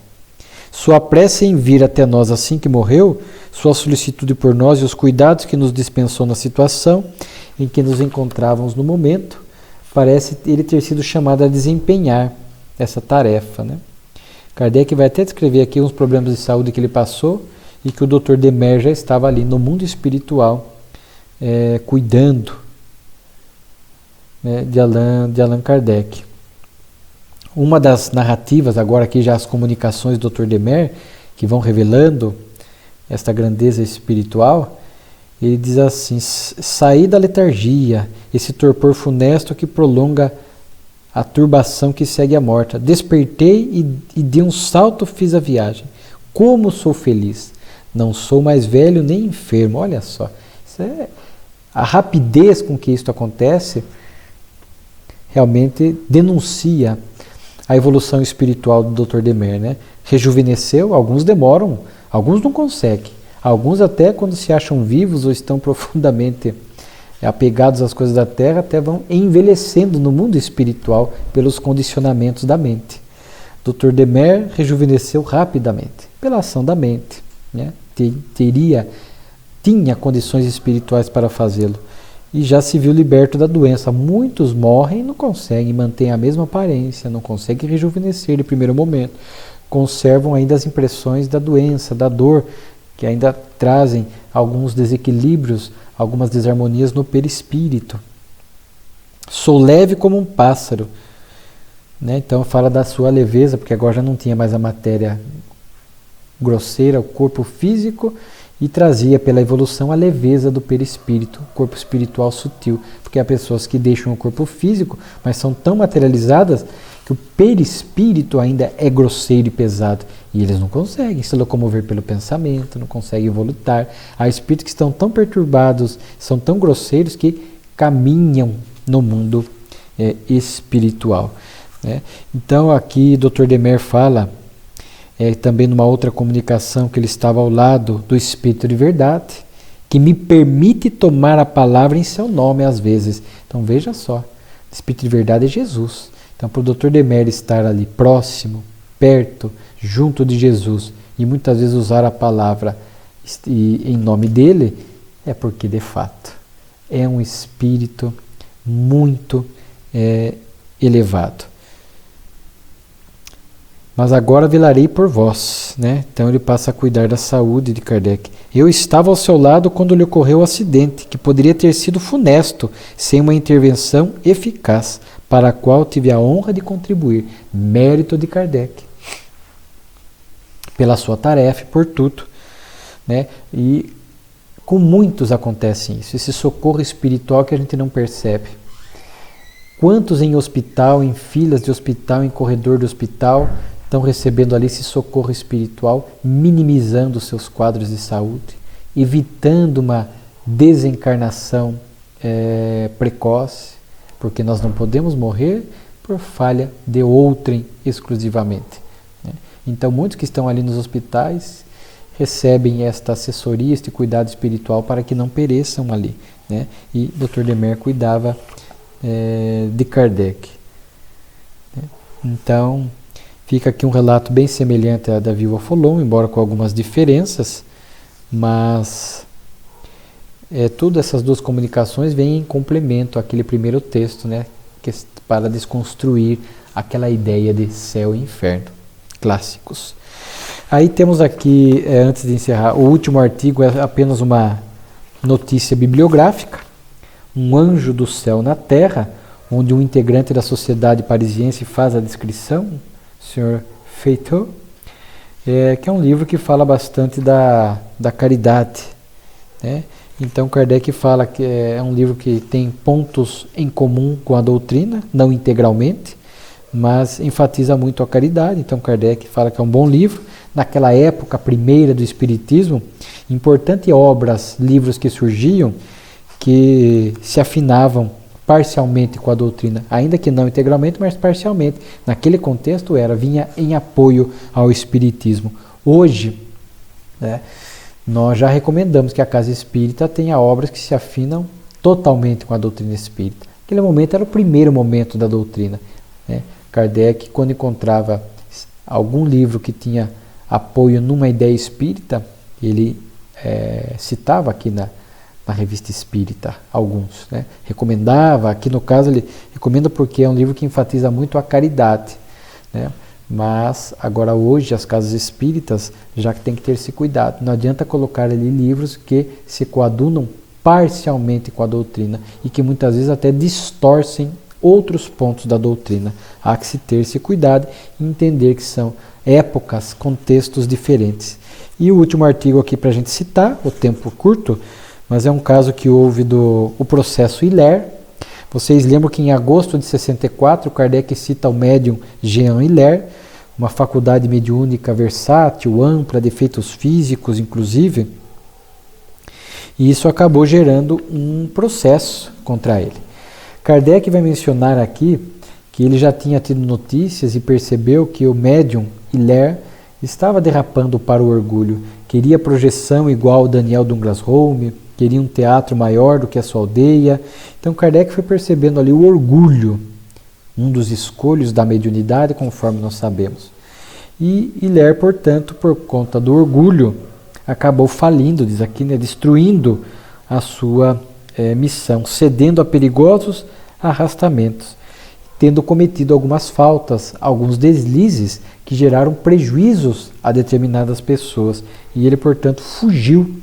Sua prece em vir até nós assim que morreu, sua solicitude por nós e os cuidados que nos dispensou na situação em que nos encontrávamos no momento, parece ele ter sido chamado a desempenhar essa tarefa, né? Kardec vai até descrever aqui uns problemas de saúde que ele passou e que o Dr. Demer já estava ali no mundo espiritual, cuidando, né, de Allan Kardec. Uma das narrativas, agora aqui já as comunicações do Dr. Demer, que vão revelando esta grandeza espiritual, ele diz assim: saí da letargia, esse torpor funesto que prolonga a turbação que segue a morte. Despertei e de um salto fiz a viagem. Como sou feliz! Não sou mais velho nem enfermo. Olha só, a rapidez com que isto acontece realmente denuncia a evolução espiritual do Dr. Demer, né? Rejuvenesceu, alguns demoram, alguns não conseguem. Alguns até quando se acham vivos ou estão profundamente apegados às coisas da terra, até vão envelhecendo no mundo espiritual pelos condicionamentos da mente. Dr. Demer rejuvenesceu rapidamente, pela ação da mente, né? Tinha condições espirituais para fazê-lo. E já se viu liberto da doença. Muitos morrem e não conseguem manter a mesma aparência, não conseguem rejuvenescer de primeiro momento. Conservam ainda as impressões da doença, da dor, que ainda trazem alguns desequilíbrios, algumas desarmonias no perispírito. Sou leve como um pássaro, né? Então fala da sua leveza, porque agora já não tinha mais a matéria grosseira, o corpo físico, e trazia pela evolução a leveza do perispírito, o corpo espiritual sutil, porque há pessoas que deixam o corpo físico, mas são tão materializadas que o perispírito ainda é grosseiro e pesado, e eles não conseguem se locomover pelo pensamento, não conseguem volutar. Há espíritos que estão tão perturbados, são tão grosseiros que caminham no mundo espiritual, né? Então aqui Dr. Demer fala, também numa outra comunicação, que ele estava ao lado do Espírito de Verdade, que me permite tomar a palavra em seu nome às vezes. Então veja só, o Espírito de Verdade é Jesus. Então para o Dr. Demer estar ali próximo, perto, junto de Jesus, e muitas vezes usar a palavra em nome dele, é porque de fato é um espírito muito elevado. Mas agora velarei por vós, né? Então ele passa a cuidar da saúde de Kardec. Eu estava ao seu lado quando lhe ocorreu o acidente, que poderia ter sido funesto, sem uma intervenção eficaz, para a qual tive a honra de contribuir. Mérito de Kardec, pela sua tarefa e por tudo, né? E com muitos acontece isso, esse socorro espiritual que a gente não percebe. Quantos em hospital, em filas de hospital, em corredor de hospital, estão recebendo ali esse socorro espiritual, minimizando seus quadros de saúde, evitando uma desencarnação precoce, porque nós não podemos morrer por falha de outrem exclusivamente, né? Então muitos que estão ali nos hospitais recebem esta assessoria, este cuidado espiritual para que não pereçam ali, né? E Dr. Demer cuidava de Kardec, né? Então fica aqui um relato bem semelhante à da Viúva Folon, embora com algumas diferenças, mas todas essas duas comunicações vêm em complemento àquele primeiro texto, né, para desconstruir aquela ideia de céu e inferno, clássicos. Aí temos aqui, antes de encerrar, o último artigo é apenas uma notícia bibliográfica, um anjo do céu na terra, onde um integrante da sociedade parisiense faz a descrição, Sr. Feito, que é um livro que fala bastante da caridade, né? Então Kardec fala que é um livro que tem pontos em comum com a doutrina, não integralmente, mas enfatiza muito a caridade. Então Kardec fala que é um bom livro. Naquela época primeira do Espiritismo, importantes obras, livros que surgiam, que se afinavam parcialmente com a doutrina, ainda que não integralmente, mas parcialmente. Naquele contexto vinha em apoio ao Espiritismo. Hoje, né, nós já recomendamos que a Casa Espírita tenha obras que se afinam totalmente com a doutrina espírita. Aquele momento era o primeiro momento da doutrina, né? Kardec, quando encontrava algum livro que tinha apoio numa ideia espírita, ele citava aqui na Revista Espírita alguns, né? Recomendava, aqui no caso ele recomenda porque é um livro que enfatiza muito a caridade, né? Mas agora hoje as casas espíritas já que tem que ter esse cuidado, não adianta colocar ali livros que se coadunam parcialmente com a doutrina e que muitas vezes até distorcem outros pontos da doutrina. Há que se ter esse cuidado e entender que são épocas, contextos diferentes. E o último artigo aqui para a gente citar, o tempo curto, mas é um caso que houve o processo Hilaire. Vocês lembram que em agosto de 64, Kardec cita o médium Jean Hilaire, uma faculdade mediúnica versátil, ampla, de efeitos físicos inclusive, e isso acabou gerando um processo contra ele. Kardec vai mencionar aqui que ele já tinha tido notícias e percebeu que o médium Hilaire estava derrapando para o orgulho, queria projeção igual ao Daniel Douglas Home, queria um teatro maior do que a sua aldeia. Então Kardec foi percebendo ali o orgulho, um dos escolhos da mediunidade, conforme nós sabemos. E Hilaire, portanto, por conta do orgulho, acabou falindo, diz aqui, né, destruindo a sua missão, cedendo a perigosos arrastamentos, tendo cometido algumas faltas, alguns deslizes que geraram prejuízos a determinadas pessoas. E ele, portanto, fugiu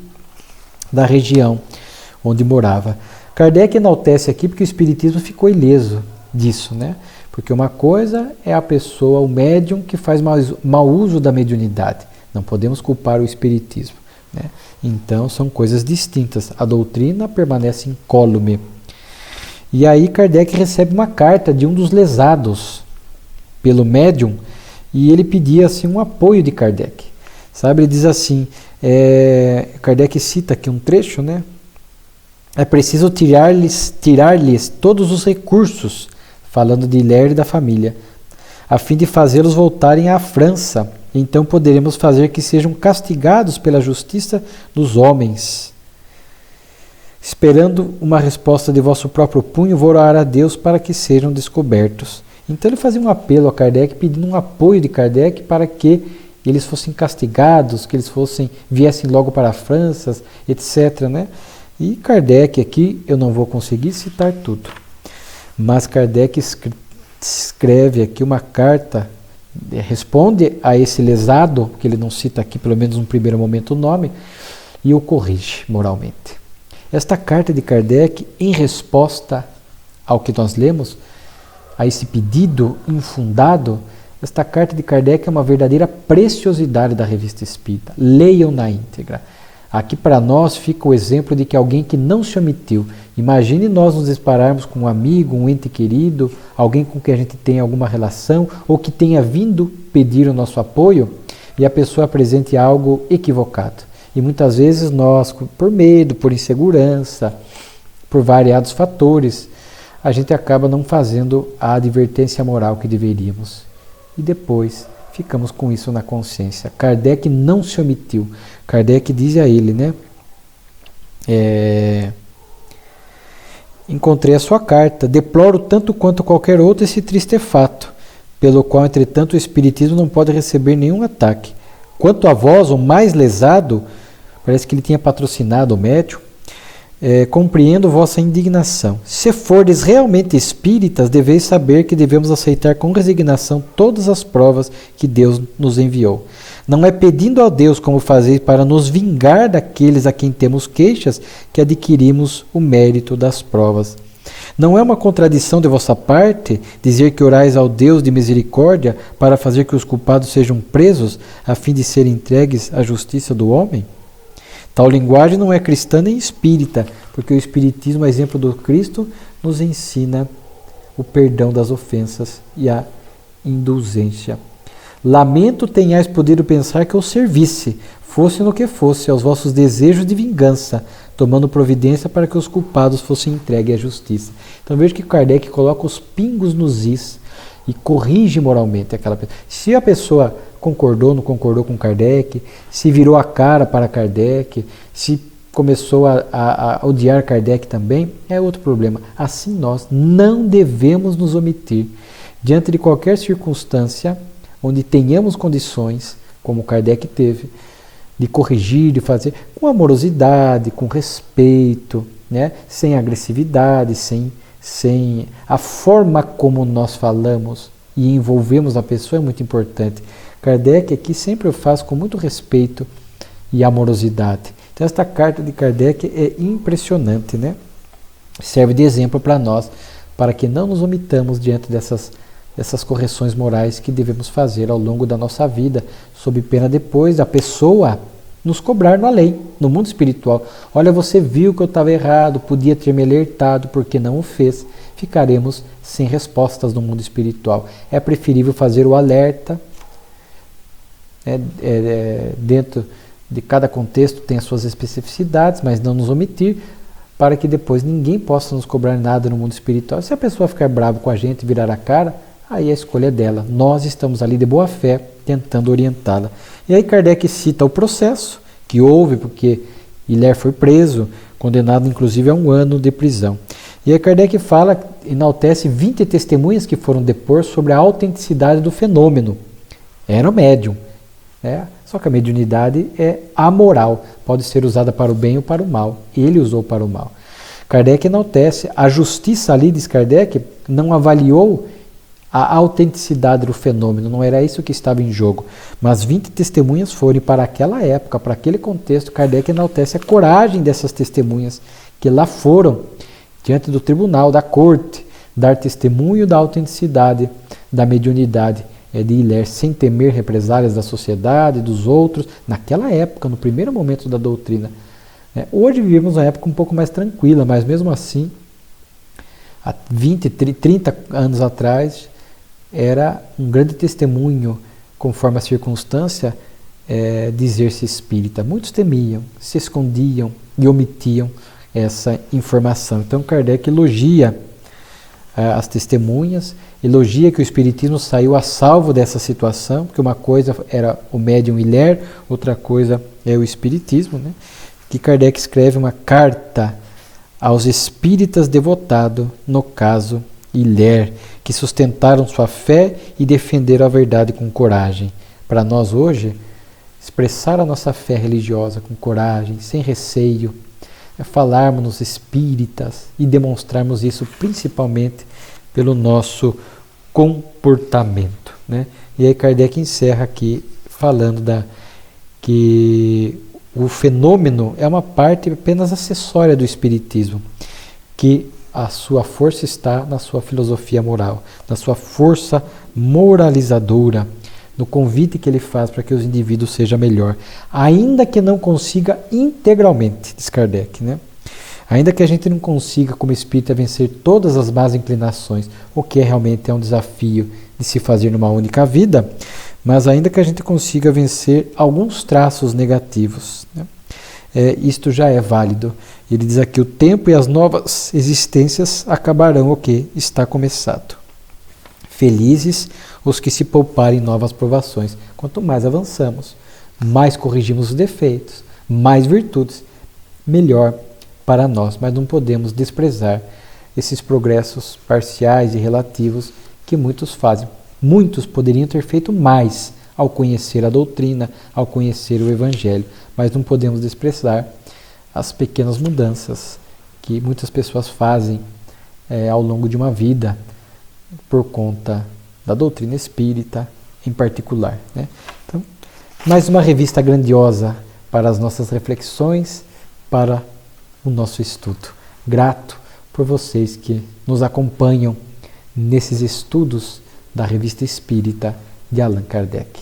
da região onde morava. Kardec enaltece aqui porque o Espiritismo ficou ileso disso, né? Porque uma coisa é a pessoa, o médium, que faz mau uso da mediunidade. Não podemos culpar o Espiritismo, né? Então são coisas distintas. A doutrina permanece incólume. E aí Kardec recebe uma carta de um dos lesados pelo médium e ele pedia assim um apoio de Kardec. Sabe, ele diz assim, Kardec cita aqui um trecho, né? É preciso tirar-lhes todos os recursos, falando de Hilaire e da família, a fim de fazê-los voltarem à França. Então poderemos fazer que sejam castigados pela justiça dos homens. Esperando uma resposta de vosso próprio punho, vou orar a Deus para que sejam descobertos. Então ele fazia um apelo a Kardec, pedindo um apoio de Kardec para que eles fossem castigados, que eles viessem logo para a França, etc., né? E Kardec aqui, eu não vou conseguir citar tudo, mas Kardec escreve aqui uma carta, responde a esse lesado, que ele não cita aqui, pelo menos no primeiro momento, o nome, e o corrige moralmente. Esta carta de Kardec, em resposta ao que nós lemos, a esse pedido infundado, esta carta de Kardec é uma verdadeira preciosidade da Revista Espírita. Leiam na íntegra. Aqui para nós fica o exemplo de que alguém que não se omitiu. Imagine nós nos depararmos com um amigo, um ente querido, alguém com quem a gente tem alguma relação, ou que tenha vindo pedir o nosso apoio, e a pessoa apresente algo equivocado. E muitas vezes nós, por medo, por insegurança, por variados fatores, a gente acaba não fazendo a advertência moral que deveríamos. E depois ficamos com isso na consciência. Kardec não se omitiu. Kardec diz a ele, né? Encontrei a sua carta. Deploro tanto quanto qualquer outro esse triste fato, pelo qual, entretanto, o Espiritismo não pode receber nenhum ataque. Quanto a vós, o mais lesado, parece que ele tinha patrocinado o médium, compreendo vossa indignação. Se fordes realmente espíritas, deveis saber que devemos aceitar com resignação todas as provas que Deus nos enviou. Não é pedindo a Deus como fazeis para nos vingar daqueles a quem temos queixas que adquirimos o mérito das provas. Não é uma contradição de vossa parte dizer que orais ao Deus de misericórdia para fazer que os culpados sejam presos a fim de serem entregues à justiça do homem? Tal linguagem não é cristã nem espírita, porque o espiritismo, a exemplo do Cristo, nos ensina o perdão das ofensas e a indulgência. Lamento tenhais podido pensar que eu servisse, fosse no que fosse, aos vossos desejos de vingança, tomando providência para que os culpados fossem entregues à justiça. Então veja que Kardec coloca os pingos nos is e corrige moralmente aquela pessoa. Se a pessoa concordou, não concordou com Kardec, se virou a cara para Kardec, se começou a odiar Kardec também, é outro problema. Assim nós não devemos nos omitir diante de qualquer circunstância onde tenhamos condições, como Kardec teve, de corrigir, de fazer com amorosidade, com respeito, né? Sem agressividade, sem a forma como nós falamos e envolvemos a pessoa é muito importante. Kardec aqui sempre o faz com muito respeito e amorosidade. Então esta carta de Kardec é impressionante, né? Serve de exemplo para nós, para que não nos omitamos diante dessas correções morais que devemos fazer ao longo da nossa vida, sob pena depois da pessoa nos cobrar no além, no mundo espiritual. Olha, você viu que eu estava errado, podia ter me alertado, porque não o fez. Ficaremos sem respostas no mundo espiritual. É preferível fazer o alerta, dentro de cada contexto tem as suas especificidades, mas não nos omitir, para que depois ninguém possa nos cobrar nada no mundo espiritual. Se a pessoa ficar brava com a gente e virar a cara, aí a escolha é dela. Nós estamos ali de boa fé, tentando orientá-la. E aí Kardec cita o processo que houve, porque Hilaire foi preso, condenado inclusive a 1 ano de prisão. E aí Kardec fala, enaltece 20 testemunhas que foram depor sobre a autenticidade do fenômeno. Era o médium. Só que a mediunidade é amoral, pode ser usada para o bem ou para o mal. Ele usou para o mal. Kardec enaltece, a justiça ali, diz Kardec, não avaliou a autenticidade do fenômeno, não era isso que estava em jogo. Mas 20 testemunhas foram, e para aquela época, para aquele contexto, Kardec enaltece a coragem dessas testemunhas, que lá foram, diante do tribunal, da corte, dar testemunho da autenticidade da mediunidade de Hilaire, sem temer represálias da sociedade, dos outros, naquela época, no primeiro momento da doutrina. Hoje vivemos uma época um pouco mais tranquila, mas mesmo assim, há 20, 30 anos atrás, era um grande testemunho, conforme a circunstância, dizer-se espírita. Muitos temiam, se escondiam e omitiam essa informação. Então Kardec elogia as testemunhas, elogia que o espiritismo saiu a salvo dessa situação, porque uma coisa era o médium Hilaire, outra coisa é o espiritismo, né? Que Kardec escreve uma carta aos espíritas devotados, no caso Hilaire, que sustentaram sua fé e defenderam a verdade com coragem. Para nós hoje, expressar a nossa fé religiosa com coragem, sem receio, falarmos nos espíritas e demonstrarmos isso principalmente pelo nosso comportamento, né? E aí Kardec encerra aqui falando que o fenômeno é uma parte apenas acessória do espiritismo, que a sua força está na sua filosofia moral, na sua força moralizadora, no convite que ele faz para que os indivíduos sejam melhor, ainda que não consiga integralmente, diz Kardec, né? Ainda que a gente não consiga, como espírita, vencer todas as más inclinações, o que realmente é um desafio de se fazer numa única vida, mas ainda que a gente consiga vencer alguns traços negativos, né? Isto já é válido. Ele diz aqui, o tempo e as novas existências acabarão o que está começado. Felizes os que se pouparem novas provações. Quanto mais avançamos, mais corrigimos os defeitos, mais virtudes, melhor para nós. Mas não podemos desprezar esses progressos parciais e relativos que muitos fazem. Muitos poderiam ter feito mais ao conhecer a doutrina, ao conhecer o Evangelho, mas não podemos desprezar as pequenas mudanças que muitas pessoas fazem ao longo de uma vida por conta da doutrina espírita em particular, né? Então, mais uma revista grandiosa para as nossas reflexões, para o nosso estudo. Grato por vocês que nos acompanham nesses estudos da Revista Espírita de Allan Kardec.